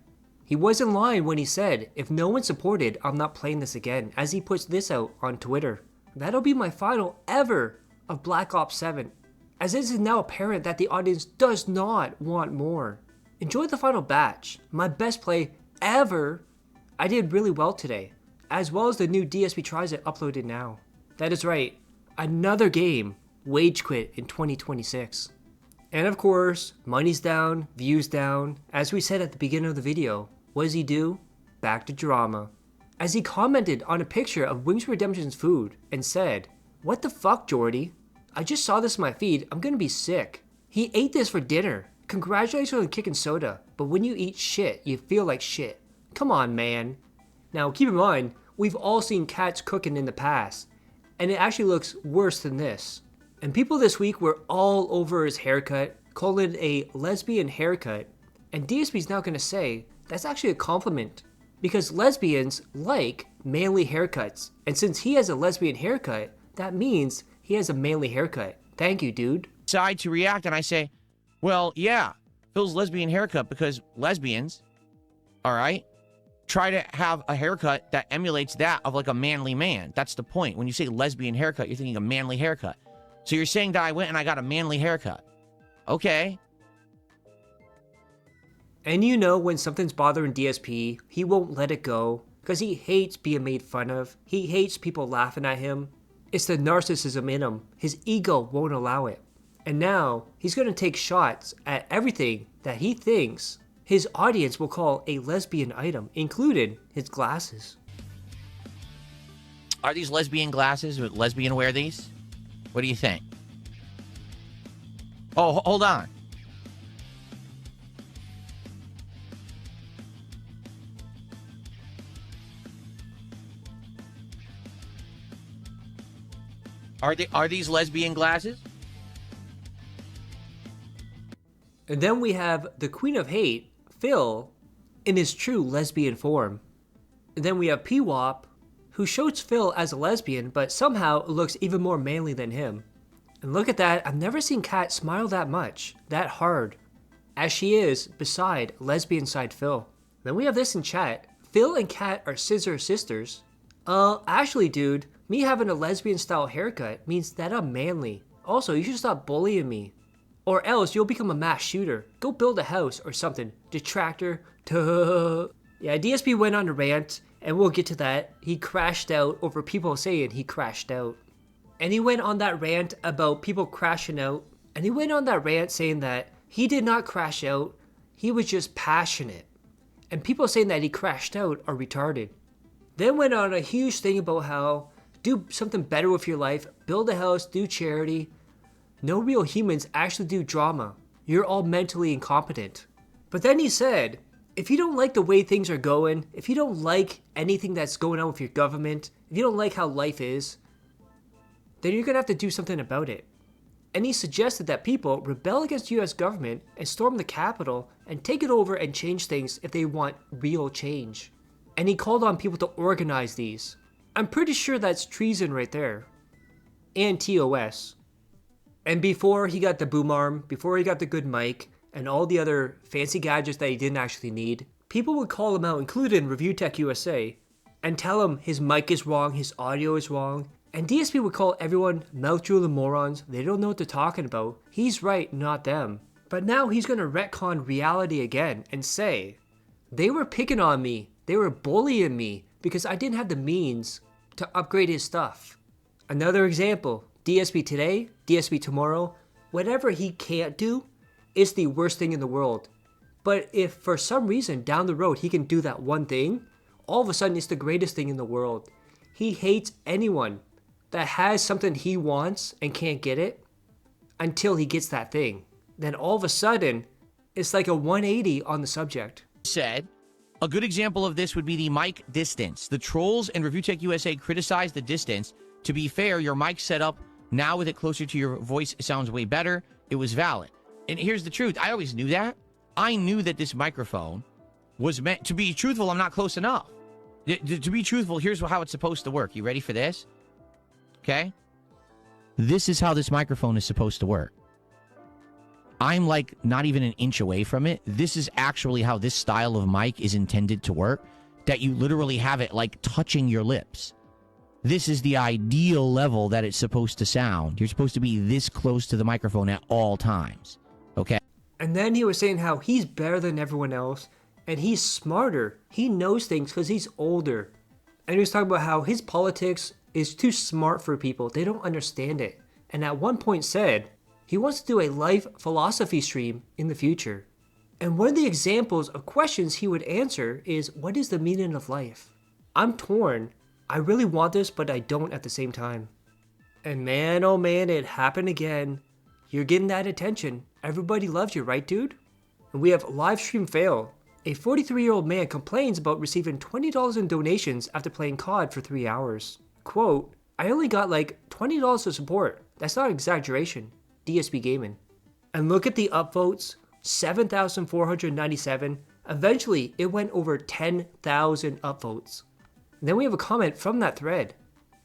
[SPEAKER 1] He was in line when he said, if no one supported, I'm not playing this again, as he puts this out on Twitter. That'll be my final ever of Black Ops 7, as it is now apparent that the audience does not want more. Enjoy the final batch, my best play ever. I did really well today, as well as the new DSP Tries It uploaded now. That is right, another game, wage quit in 2026. And of course, money's down, views down. As we said at the beginning of the video, what does he do? Back to drama. As he commented on a picture of Wings Redemption's food and said, what the fuck, Jordy? I just saw this in my feed, I'm gonna be sick. He ate this for dinner. Congratulations on kicking soda, but when you eat shit, you feel like shit. Come on, man. Now, keep in mind, we've all seen cats cooking in the past, and it actually looks worse than this. And people this week were all over his haircut, calling it a lesbian haircut, and DSP's now gonna say that's actually a compliment, because lesbians like manly haircuts, and since he has a lesbian haircut, that means he has a manly haircut. Thank you, dude.
[SPEAKER 2] Decide to react, and I say, well, yeah, Phil's lesbian haircut, because lesbians, all right, try to have a haircut that emulates that of like a manly man. That's the point. When you say lesbian haircut, you're thinking a manly haircut. So you're saying that I went and I got a manly haircut. Okay.
[SPEAKER 1] And you know when something's bothering DSP, he won't let it go, because he hates being made fun of. He hates people laughing at him. It's the narcissism in him. His ego won't allow it. And now, he's going to take shots at everything that he thinks his audience will call a lesbian item, including his glasses.
[SPEAKER 2] Are these lesbian glasses? Would lesbian wear these? What do you think? Oh, hold on. Are these lesbian glasses?
[SPEAKER 1] And then we have the Queen of Hate, Phil, in his true lesbian form. And then we have P-Wop, who shows Phil as a lesbian, but somehow looks even more manly than him. And look at that, I've never seen Kat smile that much, that hard, as she is beside lesbian side Phil. Then we have this in chat, Phil and Kat are scissor sisters. Actually, dude, me having a lesbian style haircut means that I'm manly. Also, you should stop bullying me. Or else you'll become a mass shooter. Go build a house or something. Detractor. Tuh. Yeah, DSP went on a rant, and we'll get to that. He crashed out over people saying he crashed out. And he went on that rant about people crashing out. And he went on that rant saying that He did not crash out. He was just passionate. And people saying that he crashed out are retarded. Then went on a huge thing about how do something better with your life, build a house, do charity. No real humans actually do drama. You're all mentally incompetent. But then he said, if you don't like the way things are going, if you don't like anything that's going on with your government, if you don't like how life is, then you're gonna have to do something about it. And he suggested that people rebel against the US government and storm the Capitol and take it over and change things if they want real change. And he called on people to organize these. I'm pretty sure that's treason right there. And TOS. And before he got the boom arm, before he got the good mic, and all the other fancy gadgets that he didn't actually need, people would call him out, including Review Tech USA, and tell him his mic is wrong, his audio is wrong. And DSP would call everyone mouth drooling morons. They don't know what they're talking about. He's right, not them. But now he's going to retcon reality again and say, they were picking on me. They were bullying me because I didn't have the means to upgrade his stuff. Another example, DSP today, DSP tomorrow, whatever he can't do is the worst thing in the world. But if for some reason down the road he can do that one thing, all of a sudden it's the greatest thing in the world. He hates anyone that has something he wants and can't get it until he gets that thing. Then all of a sudden, it's like a 180 on the subject.
[SPEAKER 2] Said, a good example of this would be the mic distance. The trolls and Review Tech USA criticized the distance. To be fair, your mic setup now with it closer to your voice sounds way better. It was valid. And here's the truth. I always knew that. I knew that this microphone was meant to be truthful. I'm not close enough. To be truthful, here's how it's supposed to work. You ready for this? Okay? This is how this microphone is supposed to work. I'm like not even an inch away from it. This is actually how this style of mic is intended to work, that you literally have it like touching your lips. This is the ideal level that it's supposed to sound. You're supposed to be this close to the microphone at all times. Okay?
[SPEAKER 1] And then he was saying how he's better than everyone else and he's smarter. He knows things because he's older. And he was talking about how his politics is too smart for people. They don't understand it. And at one point said he wants to do a life philosophy stream in the future. And one of the examples of questions he would answer is, what is the meaning of life? I'm torn. I really want this, but I don't at the same time. And man, oh man, it happened again. You're getting that attention. Everybody loves you, right, dude? And we have live stream fail. A 43-year-old man complains about receiving $20 in donations after playing COD for 3 hours. Quote, I only got like $20 to support. That's not an exaggeration. DSP Gaming. And look at the upvotes, 7,497. Eventually, it went over 10,000 upvotes. And then we have a comment from that thread.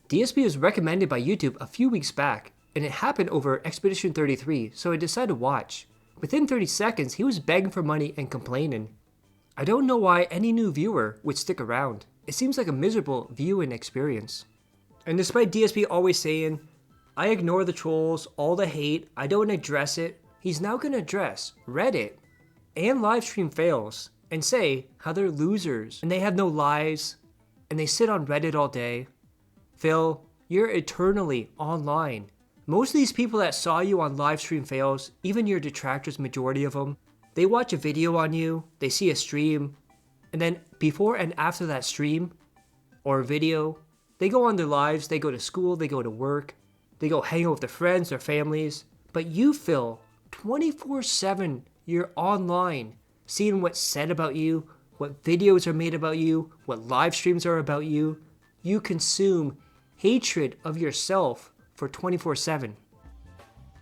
[SPEAKER 1] DSP was recommended by YouTube a few weeks back, and it happened over Expedition 33, so I decided to watch. Within 30 seconds, he was begging for money and complaining. I don't know why any new viewer would stick around. It seems like a miserable viewing experience. And despite DSP always saying, I ignore the trolls, all the hate, I don't address it, he's now going to address Reddit and livestream fails and say how they're losers and they have no lives and they sit on Reddit all day. Phil, you're eternally online. Most of these people that saw you on livestream fails, even your detractors, majority of them, they watch a video on you, they see a stream, and then before and after that stream or video, they go on their lives, they go to school, they go to work, they go hang out with their friends, their families. But you, Phil, 24/7, you're online, seeing what's said about you, what videos are made about you, what live streams are about you. You consume hatred of yourself for 24/7.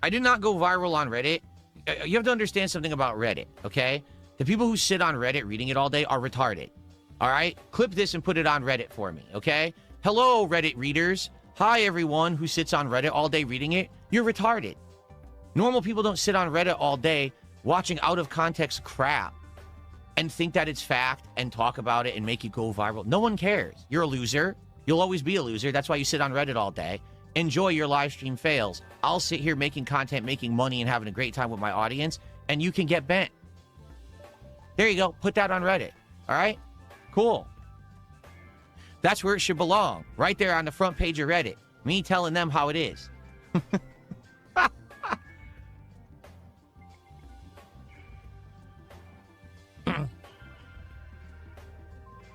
[SPEAKER 2] I did not go viral on Reddit. You have to understand something about Reddit, okay? The people who sit on Reddit reading it all day are retarded, all right? Clip this and put it on Reddit for me, okay? Hello, Reddit readers. Hi, everyone who sits on Reddit all day reading it. You're retarded. Normal people don't sit on Reddit all day watching out-of-context crap and think that it's fact and talk about it and make it go viral. No one cares. You're a loser. You'll always be a loser. That's why you sit on Reddit all day. Enjoy your live stream fails. I'll sit here making content, making money, and having a great time with my audience, and you can get bent. There you go. Put that on Reddit. All right? Cool. That's where it should belong. Right there on the front page of Reddit. Me telling them how it is.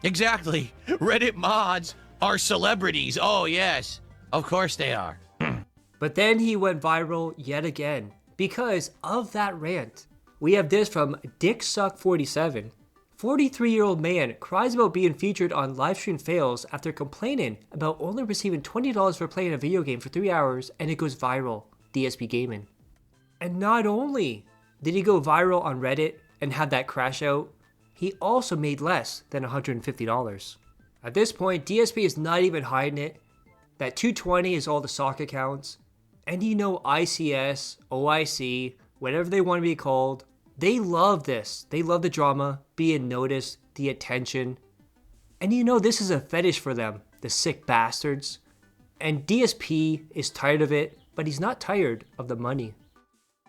[SPEAKER 2] Exactly. Reddit mods are celebrities. Oh, yes. Of course they are.
[SPEAKER 1] But then he went viral yet again because of that rant. We have this from DickSuck47. 43-year-old man cries about being featured on livestream fails after complaining about only receiving $20 for playing a video game for 3 hours, and it goes viral. DSP Gaming. And not only did he go viral on Reddit and have that crash out, he also made less than $150. At this point, DSP is not even hiding it. That 220 is all the sock accounts. And you know ICS, OIC, whatever they want to be called, they love this. They love the drama, being noticed, the attention. And you know this is a fetish for them, the sick bastards. And DSP is tired of it, but he's not tired of the money.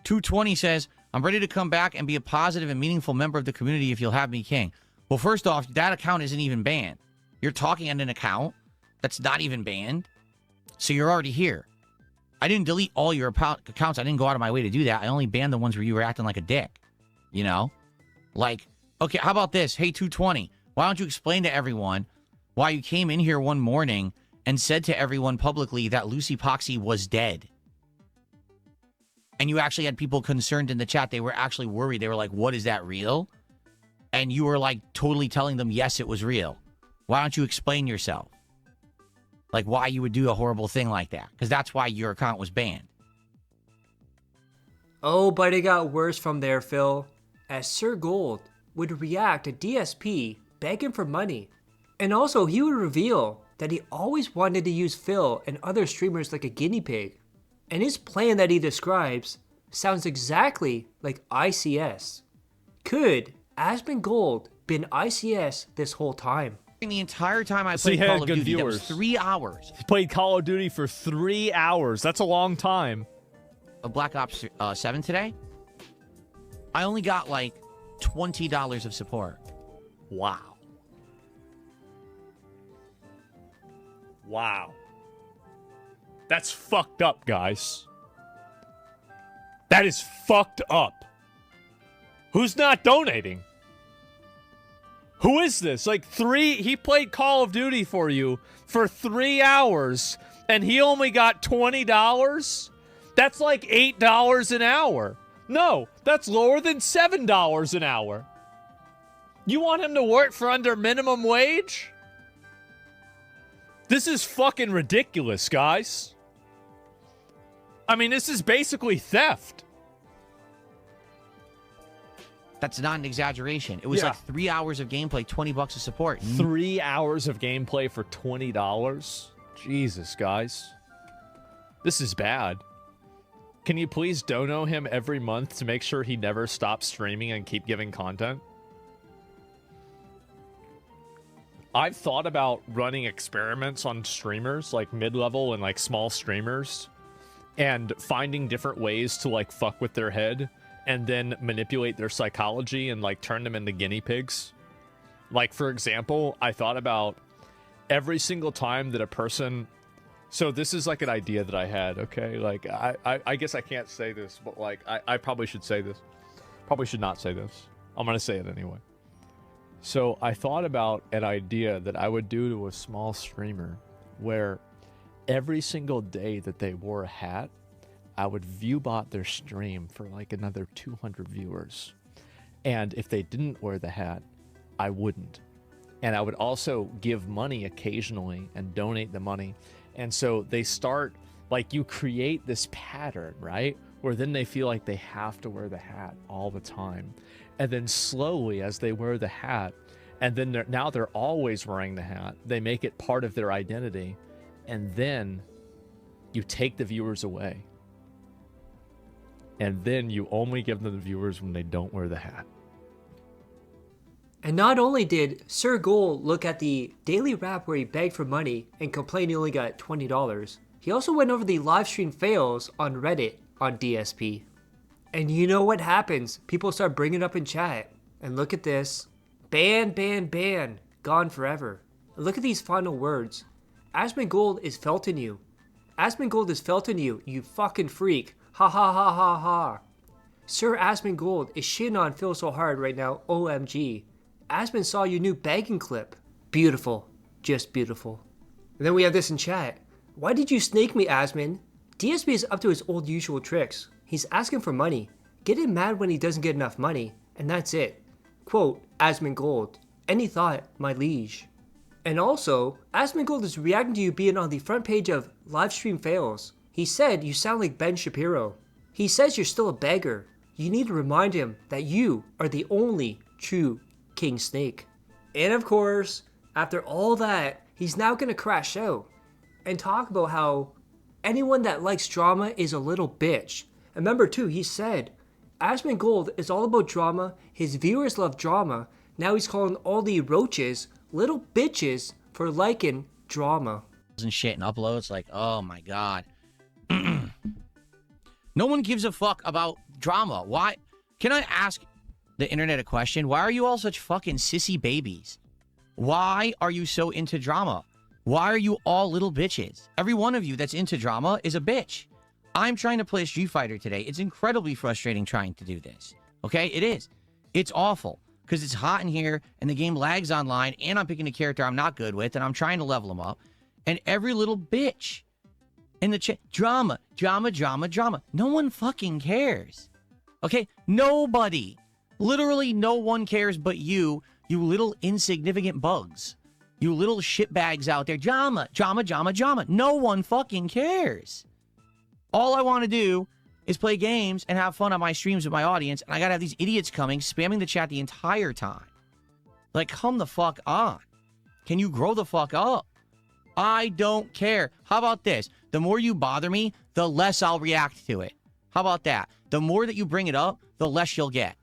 [SPEAKER 2] 220 says, I'm ready to come back and be a positive and meaningful member of the community if you'll have me king. Well, first off, that account isn't even banned. You're talking on an account that's not even banned. So you're already here. I didn't delete all your accounts. I didn't go out of my way to do that. I only banned the ones where you were acting like a dick. You know? Like, okay, how about this? Hey, 220, why don't you explain to everyone why you came in here one morning and said to everyone publicly that Lucy Poxy was dead? And you actually had people concerned in the chat. They were actually worried. They were like, what, is that real? And you were like totally telling them, yes, it was real. Why don't you explain yourself? Like why you would do a horrible thing like that. Because that's why your account was banned.
[SPEAKER 1] Oh, but it got worse from there, Phil. As Sir Gold would react to DSP begging for money. And also, he would reveal that he always wanted to use Phil and other streamers like a guinea pig. And his plan that he describes sounds exactly like ICS. Could Asmongold been ICS this whole time?
[SPEAKER 2] The entire time I played Call of Duty, that was 3 hours.
[SPEAKER 5] He played Call of Duty for 3 hours. That's a long time.
[SPEAKER 2] Black Ops 7 today, I only got like $20 of support.
[SPEAKER 5] Wow. Wow. That's fucked up, guys. That is fucked up. Who's not donating? Who is this? Like he played Call of Duty for you for 3 hours and he only got $20? That's like $8 an hour. No, that's lower than $7 an hour. You want him to work for under minimum wage? This is fucking ridiculous, guys. I mean, this is basically theft.
[SPEAKER 2] That's not an exaggeration. It was like 3 hours of gameplay, $20 of support.
[SPEAKER 5] 3 hours of gameplay for $20? Jesus, guys. This is bad. Can you please dono him every month to make sure he never stops streaming and keep giving content? I've thought about running experiments on streamers, like mid-level and like small streamers, and finding different ways to like fuck with their head and then manipulate their psychology and like turn them into guinea pigs. Like, for example, I thought about every single time that a person... So this is like an idea that I had, okay? Like, I guess I can't say this, but like, I probably should say this. Probably should not say this. I'm gonna say it anyway. So I thought about an idea that I would do to a small streamer where every single day that they wore a hat, I would viewbot their stream for like another 200 viewers. And if they didn't wear the hat, I wouldn't. And I would also give money occasionally and donate the money. And so they start, like, you create this pattern, right? Where then they feel like they have to wear the hat all the time. And then slowly, as they wear the hat, and then now they're always wearing the hat, they make it part of their identity. And then you take the viewers away. And then you only give them the viewers when they don't wear the hat.
[SPEAKER 1] And not only did Sir Gold look at the daily rap where he begged for money and complained he only got $20, he also went over the livestream fails on Reddit on DSP. And you know what happens? People start bringing it up in chat. And look at this. Ban, ban, ban. Gone forever. And look at these final words. Asmongold is felting you. Asmongold is felting you, you fucking freak. Ha ha ha ha ha. Sir Asmongold is shitting on Phil so hard right now, OMG. Asmon saw your new begging clip. Beautiful. Just beautiful. And then we have this in chat. Why did you snake me, Asmon? DSP is up to his old usual tricks. He's asking for money. Get him mad when he doesn't get enough money, and that's it. Quote, Asmongold. Any thought, my liege. And also, Asmongold is reacting to you being on the front page of Livestream Fails. He said you sound like Ben Shapiro. He says you're still a beggar. You need to remind him that you are the only true King Snake. And of course, after all that, he's now gonna crash out and talk about how anyone that likes drama is a little bitch. And remember too, he said, Asmongold is all about drama, his viewers love drama, now he's calling all the roaches little bitches for liking drama.
[SPEAKER 2] And shit and uploads, like, oh my god. No one gives a fuck about drama. Why? Can I ask the internet a question? Why are you all such fucking sissy babies? Why are you so into drama? Why are you all little bitches? Every one of you that's into drama is a bitch. I'm trying to play Street Fighter today. It's incredibly frustrating trying to do this. Okay? It is. It's awful. Because it's hot in here, and the game lags online, and I'm picking a character I'm not good with, and I'm trying to level him up. And every little bitch in the chat, drama, drama, drama, drama. No one fucking cares. Okay? Nobody. Literally no one cares but you little insignificant bugs. You little shitbags out there. Drama, drama, drama, drama. No one fucking cares. All I want to do is play games and have fun on my streams with my audience, and I gotta have these idiots coming, spamming the chat the entire time. Like, come the fuck on. Can you grow the fuck up? I don't care. How about this? The more you bother me, the less I'll react to it. How about that? The more that you bring it up, the less you'll get.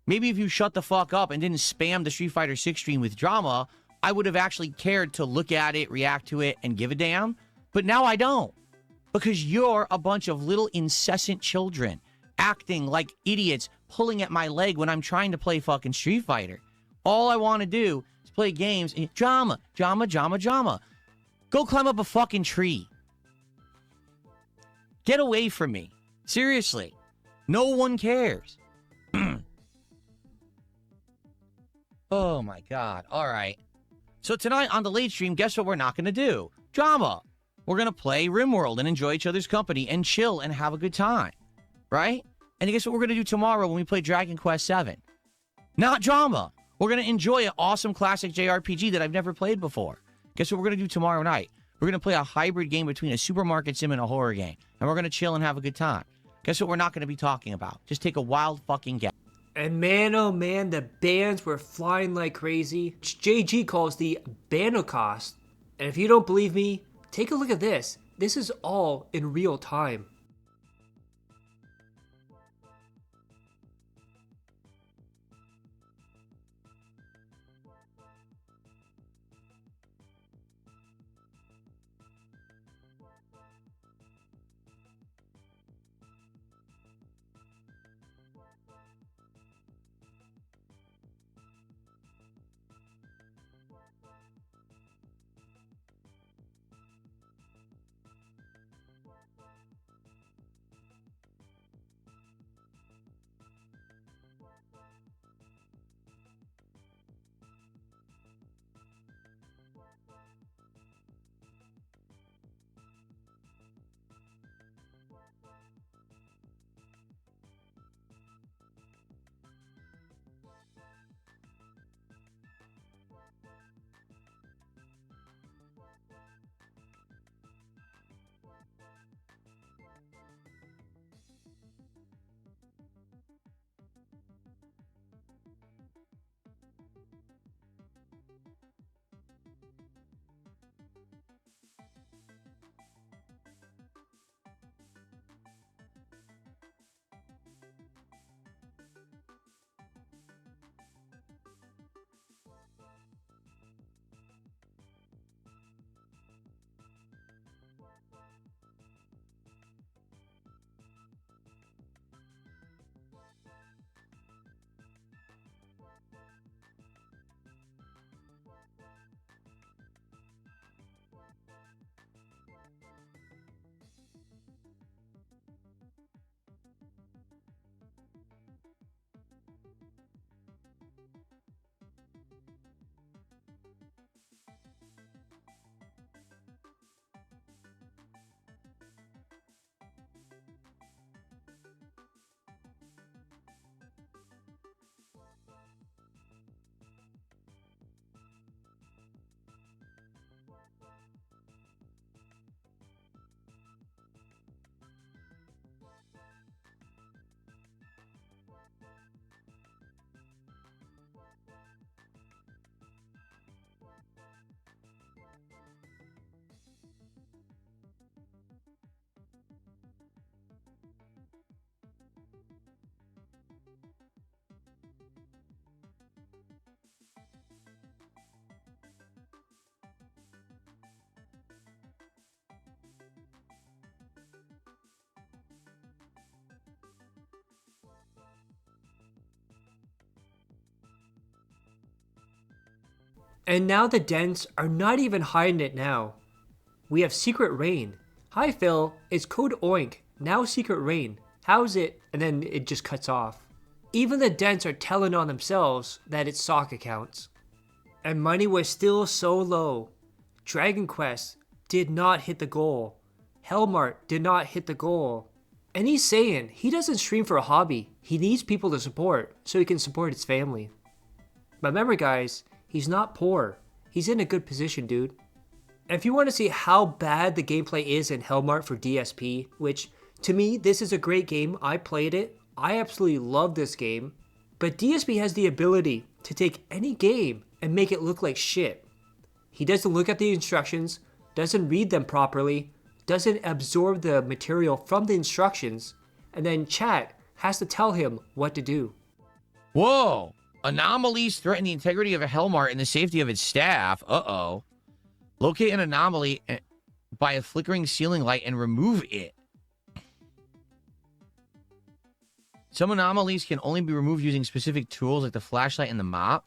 [SPEAKER 2] Maybe if you shut the fuck up and didn't spam the Street Fighter 6 stream with drama, I would have actually cared to look at it, react to it, and give a damn. But now I don't. Because you're a bunch of little incessant children acting like idiots, pulling at my leg when I'm trying to play fucking Street Fighter. All I want to do is play games and drama, drama, drama, drama. Go climb up a fucking tree. Get away from me. Seriously. No one cares. Oh my god. All right. So tonight on the late stream, guess what we're not going to do? Drama. We're going to play RimWorld and enjoy each other's company and chill and have a good time. Right? And guess what we're going to do tomorrow when we play Dragon Quest VII? Not drama. We're going to enjoy an awesome classic JRPG that I've never played before. Guess what we're going to do tomorrow night? We're going to play a hybrid game between a supermarket sim and a horror game. And we're going to chill and have a good time. Guess what we're not going to be talking about? Just take a wild fucking guess.
[SPEAKER 1] And man, oh man, the bans were flying like crazy, which JG calls the Banocost. And if you don't believe me, take a look at this. This is all in real time. And now the dents are not even hiding it now. We have Secret Rain. Hi Phil, it's code OINK, now Secret Rain. How's it? And then it just cuts off. Even the dents are telling on themselves that it's sock accounts. And money was still so low. Dragon Quest did not hit the goal. Hellmart did not hit the goal. And he's saying he doesn't stream for a hobby. He needs people to support so he can support his family. But remember guys, he's not poor. He's in a good position, dude. And if you want to see how bad the gameplay is in Hellmart for DSP, which to me, this is a great game. I played it. I absolutely love this game. But DSP has the ability to take any game and make it look like shit. He doesn't look at the instructions, doesn't read them properly, doesn't absorb the material from the instructions, and then chat has to tell him what to do.
[SPEAKER 2] Whoa! Anomalies threaten the integrity of a Hellmart and the safety of its staff. Uh-oh. Locate an anomaly by a flickering ceiling light and remove it. Some anomalies can only be removed using specific tools like the flashlight and the mop.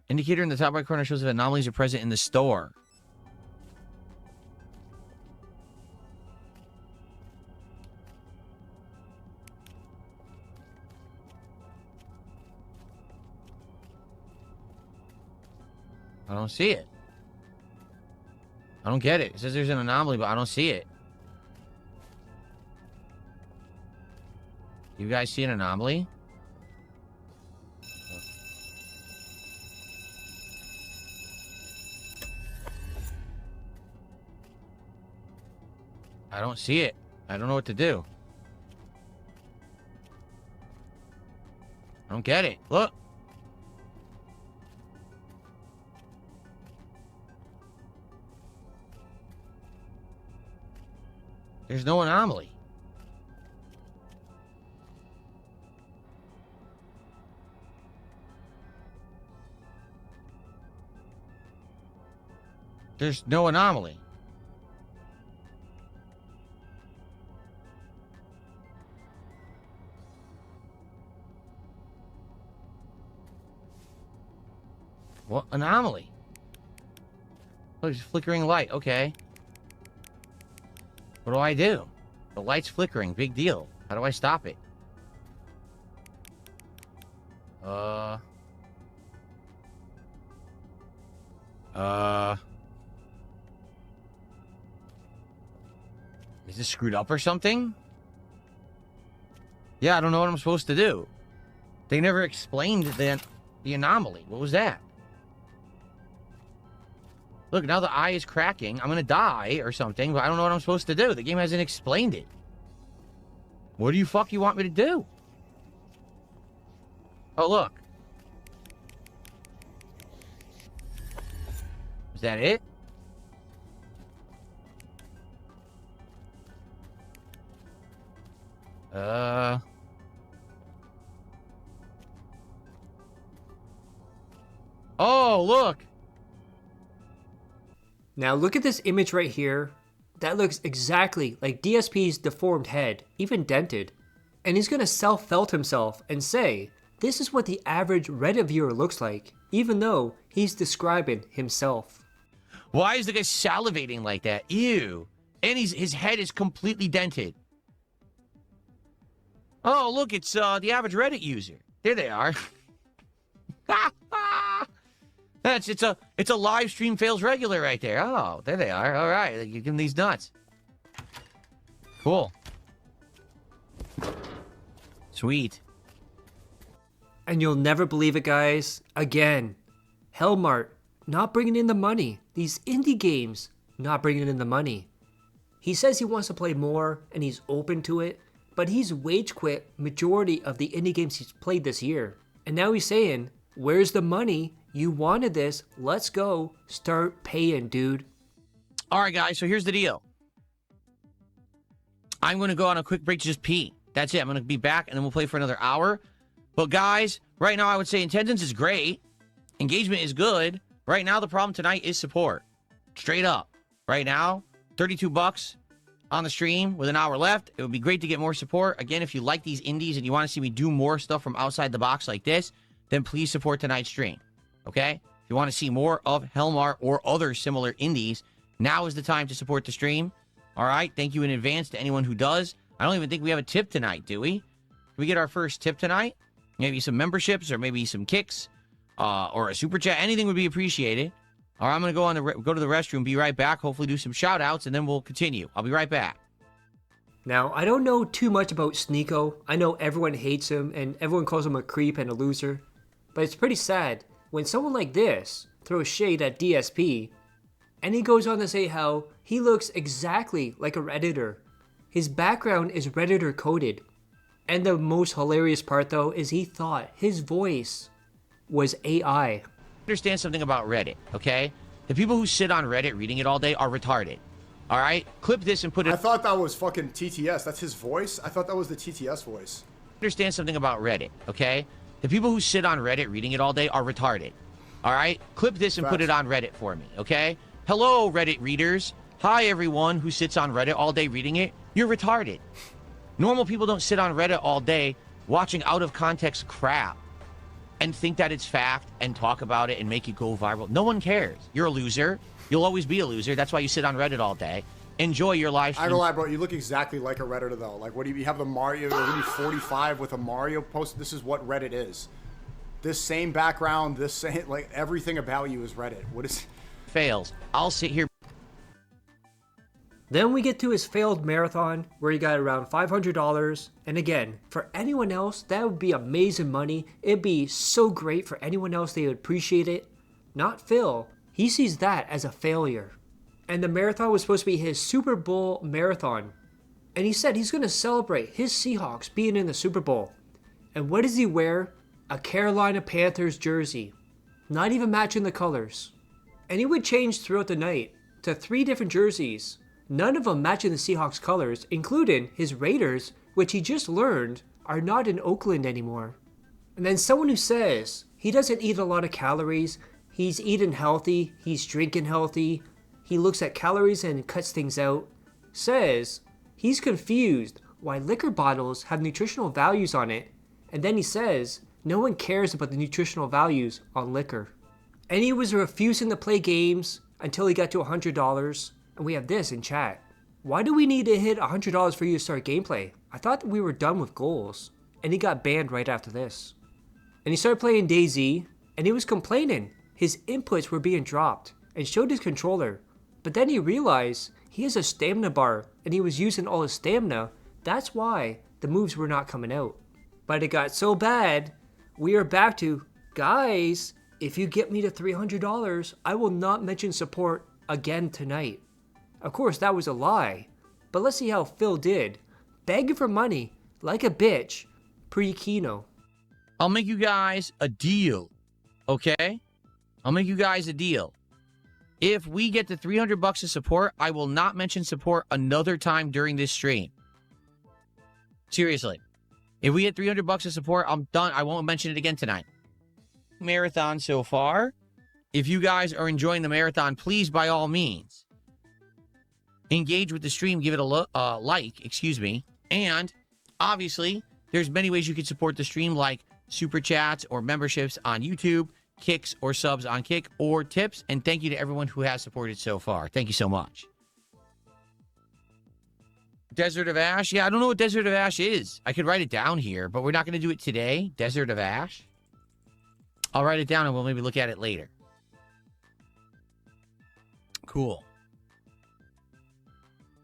[SPEAKER 2] Indicator in the top right corner shows if anomalies are present in the store. I don't see it. I don't get it. It says there's an anomaly, but I don't see it. You guys see an anomaly? I don't see it. I don't know what to do. I don't get it. Look. There's no anomaly. There's no anomaly. What anomaly? Oh, it's flickering light. Okay. What do I do? The light's flickering. Big deal. How do I stop it? Is this screwed up or something? Yeah, I don't know what I'm supposed to do. They never explained the anomaly. What was that? Look, now the eye is cracking. I'm gonna die or something, but I don't know what I'm supposed to do. The game hasn't explained it. What do you want me to do? Oh, look. Is that it? Oh, look.
[SPEAKER 1] Now look at this image right here. That looks exactly like DSP's deformed head, even dented. And he's gonna self-felt himself and say, this is what the average Reddit viewer looks like, even though he's describing himself.
[SPEAKER 2] Why is the guy salivating like that? Ew. And his head is completely dented. Oh, look, it's the average Reddit user. There they are. It's a live stream fails regular right there. Oh, there they are. All right, you give them these nuts. Cool. Sweet.
[SPEAKER 1] And you'll never believe it, guys. Again, Hellmart not bringing in the money. These indie games not bringing in the money. He says he wants to play more and he's open to it, but he's wage quit majority of the indie games he's played this year. And now he's saying, where's the money? You wanted this. Let's go. Start paying, dude.
[SPEAKER 2] All right, guys, so here's the deal. I'm going to go on a quick break to just pee. That's it. I'm going to be back, and then we'll play for another hour. But, guys, right now I would say attendance is great. Engagement is good. Right now, the problem tonight is support. Straight up. Right now, $32 on the stream with an hour left. It would be great to get more support. Again, if you like these indies and you want to see me do more stuff from outside the box like this, then please support tonight's stream. Okay? If you want to see more of Helmar or other similar indies, now is the time to support the stream. All right, thank you in advance to anyone who does. I don't even think we have a tip tonight, do we? Can we get our first tip tonight? Maybe some memberships or maybe some kicks or a super chat. Anything would be appreciated. All right, I'm going to go to the restroom, be right back, hopefully do some shout outs, and then we'll continue. I'll be right back.
[SPEAKER 1] Now, I don't know too much about Sneeko. I know everyone hates him and everyone calls him a creep and a loser. But it's pretty sad when someone like this throws shade at DSP and he goes on to say how he looks exactly like a Redditor. His background is Redditor coded. And the most hilarious part though is he thought his voice was AI.
[SPEAKER 2] Understand something about Reddit, okay? The people who sit on Reddit reading it all day are retarded. All right? Clip this and put it...
[SPEAKER 6] I thought that was fucking TTS. That's his voice? I thought that was the TTS voice.
[SPEAKER 2] Understand something about Reddit, okay? The people who sit on Reddit reading it all day are retarded. All right? Clip this and put it on Reddit for me, okay? Hello, Reddit readers. Hi, everyone who sits on Reddit all day reading it. You're retarded. Normal people don't sit on Reddit all day watching out-of-context crap and think that it's fact and talk about it and make it go viral. No one cares. You're a loser. You'll always be a loser. That's why you sit on Reddit all day. Enjoy your live stream.
[SPEAKER 6] I don't lie, bro. You look exactly like a Redditor, though. Like, what do you have the Mario? What are you 45 with a Mario post? This is what Reddit is. This same background, this same, like, everything about you is Reddit. What is...
[SPEAKER 2] Fails. I'll sit here.
[SPEAKER 1] Then we get to his failed marathon where he got around $500. And again, for anyone else, that would be amazing money. It'd be so great for anyone else. They would appreciate it. Not Phil. He sees that as a failure. And the marathon was supposed to be his Super Bowl marathon. And he said he's going to celebrate his Seahawks being in the Super Bowl. And what does he wear? A Carolina Panthers jersey. Not even matching the colors. And he would change throughout the night to 3 different jerseys. None of them matching the Seahawks colors, including his Raiders, which he just learned are not in Oakland anymore. And then someone who says he doesn't eat a lot of calories, he's eating healthy, he's drinking healthy, he looks at calories and cuts things out, says he's confused why liquor bottles have nutritional values on it, and then he says no one cares about the nutritional values on liquor. And he was refusing to play games until he got to $100, and we have this in chat. Why do we need to hit $100 for you to start gameplay? I thought that we were done with goals. And he got banned right after this. And he started playing DayZ, and he was complaining his inputs were being dropped, and showed his controller. But then he realized he has a stamina bar, and he was using all his stamina. That's why the moves were not coming out. But it got so bad, we are back to, guys, if you get me to $300, I will not mention support again tonight. Of course, that was a lie. But let's see how Phil did. Begging for money, like a bitch, pre-Kino.
[SPEAKER 2] I'll make you guys a deal, okay? I'll make you guys a deal. If we get to $300 of support, I will not mention support another time during this stream. Seriously. If we get $300 of support, I'm done. I won't mention it again tonight. Marathon so far. If you guys are enjoying the marathon, please, by all means, engage with the stream. Give it a like, and obviously, there's many ways you can support the stream, like super chats or memberships on YouTube, kicks or subs on Kick, or tips. And thank you to everyone who has supported so far. Thank you so much. Desert of Ash? Yeah, I don't know what Desert of Ash is. I could write it down here, but we're not going to do it today. Desert of Ash. I'll write it down and we'll maybe look at it later. Cool.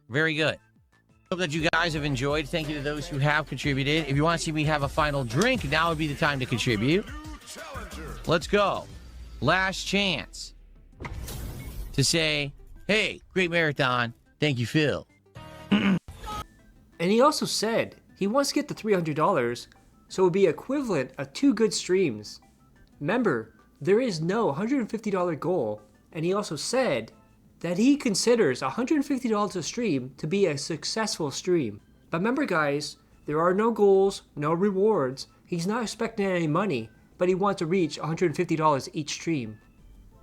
[SPEAKER 2] Very good. Hope that you guys have enjoyed. Thank you to those who have contributed. If you want to see me have a final drink, now would be the time to contribute. Let's go. Last chance to say, hey, great marathon. Thank you, Phil.
[SPEAKER 1] And he also said he wants to get the $300, so it would be equivalent of 2 good streams. Remember, there is no $150 goal, and he also said that he considers $150 a stream to be a successful stream. But remember guys, there are no goals, no rewards. He's not expecting any money, but he wants to reach $150 each stream.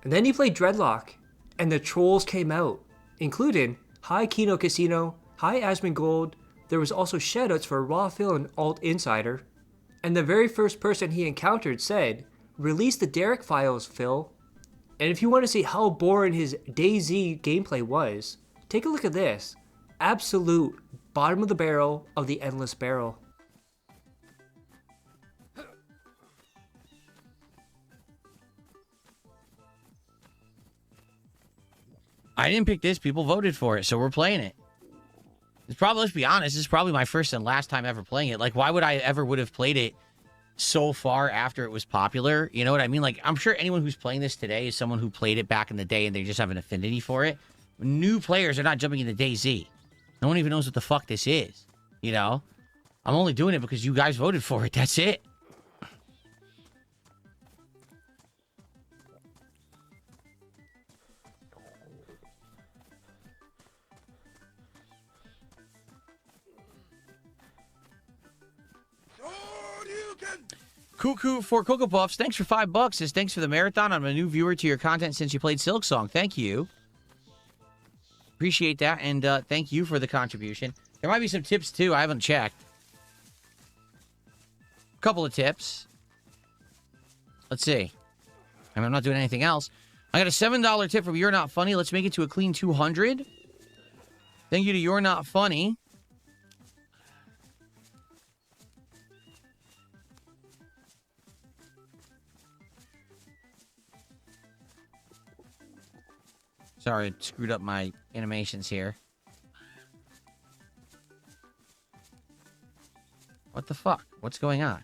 [SPEAKER 1] And then he played Dreadlock, and the trolls came out, including Hi Kino Casino, Hi Asmongold. There was also shoutouts for Raw Phil and Alt Insider. And the very first person he encountered said, release the DERICH files, Phil. And if you want to see how boring his DayZ gameplay was, take a look at this. Absolute bottom of the barrel of the endless barrel.
[SPEAKER 2] I didn't pick this. People voted for it, so we're playing it. It's probably, let's be honest, this is probably my first and last time ever playing it. Like, why would I ever would have played it so far after it was popular? You know what I mean? Like, I'm sure anyone who's playing this today is someone who played it back in the day and they just have an affinity for it. New players are not jumping into DayZ. No one even knows what the fuck this is. You know? I'm only doing it because you guys voted for it. That's it. Cuckoo for Cocoa Puffs, thanks for $5. Says thanks for the marathon. I'm a new viewer to your content since you played Silk Song. Thank you. Appreciate that, and thank you for the contribution. There might be some tips, too. I haven't checked. A couple of tips. Let's see. I mean, I'm not doing anything else. I got a $7 tip from You're Not Funny. Let's make it to a clean 200. Thank you to You're Not Funny. Sorry, I screwed up my animations here. What the fuck? What's going on?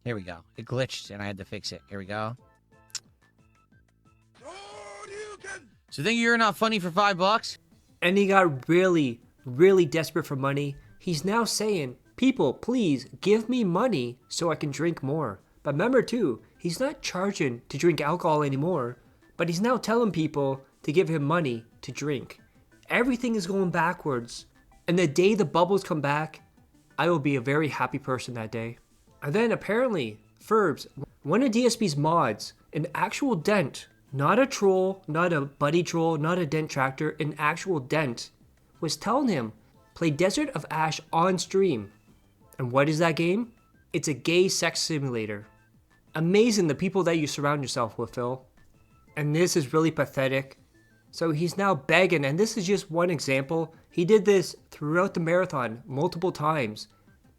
[SPEAKER 2] Here we go. It glitched and I had to fix it. Here we go. So think You're Not Funny for $5?
[SPEAKER 1] And he got really, really desperate for money. He's now saying, people, please give me money so I can drink more. But remember too, he's not charging to drink alcohol anymore, but he's now telling people to give him money to drink. Everything is going backwards. And the day the bubbles come back, I will be a very happy person that day. And then apparently, Ferbs, one of DSP's mods, an actual dent, not a troll, not a buddy troll, not a dent tractor, an actual dent, was telling him, play Desert of Ash on stream. And what is that game? It's a gay sex simulator. Amazing the people that you surround yourself with, Phil. And this is really pathetic. So he's now begging, and this is just one example. He did this throughout the marathon multiple times,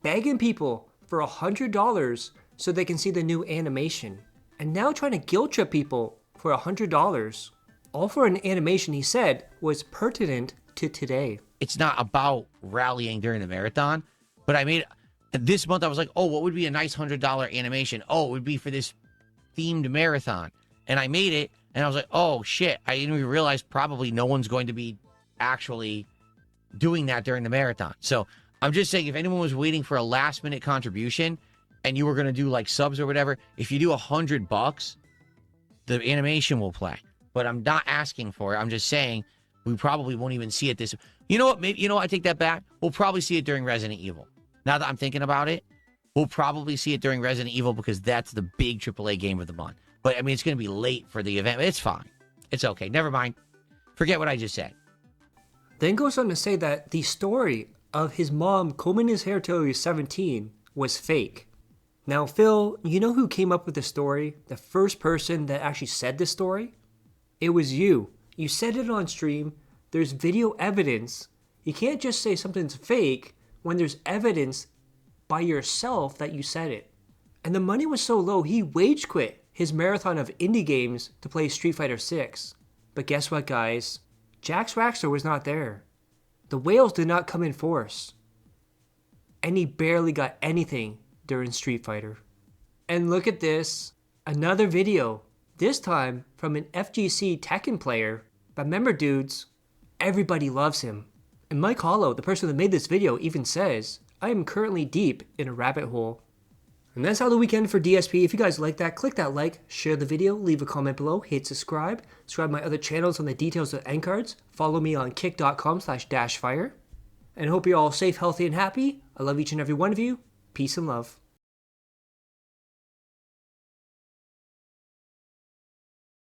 [SPEAKER 1] begging people for $100 so they can see the new animation. And now trying to guilt trip people for $100, all for an animation he said was pertinent to today.
[SPEAKER 2] It's not about rallying during the marathon, but I made this month. I was like, oh, what would be a nice $100 animation? Oh, it would be for this themed marathon. And I made it, and I was like, oh shit, I didn't even realize probably no one's going to be actually doing that during the marathon. So I'm just saying, if anyone was waiting for a last minute contribution and you were going to do like subs or whatever, if you do $100, the animation will play. But I'm not asking for it. I'm just saying we probably won't even see it this. You know what? Maybe, you know what? I take that back. We'll probably see it during Resident Evil. Now that I'm thinking about it, we'll probably see it during Resident Evil because that's the big AAA game of the month. But I mean, it's going to be late for the event. It's fine. It's okay. Never mind. Forget what I just said.
[SPEAKER 1] Then goes on to say that the story of his mom combing his hair till he was 17 was fake. Now, Phil, you know who came up with the story? The first person that actually said this story? It was you. You said it on stream. There's video evidence. You can't just say something's fake when there's evidence by yourself that you said it. And the money was so low, he wage quit his marathon of indie games to play Street Fighter 6. But guess what, guys? Jax Raxter was not there. The whales did not come in force. And he barely got anything during Street Fighter. And look at this. Another video. This time from an FGC Tekken player. But remember, dudes, everybody loves him. And Mike Hollow, the person that made this video, even says, I am currently deep in a rabbit hole. And that's how the weekend for DSP. If you guys like that, click that like, share the video, leave a comment below, hit subscribe my other channels on the details of end cards, follow me on kick.com/dashfire. And hope you're all safe, healthy, and happy. I love each and every one of you. Peace and love.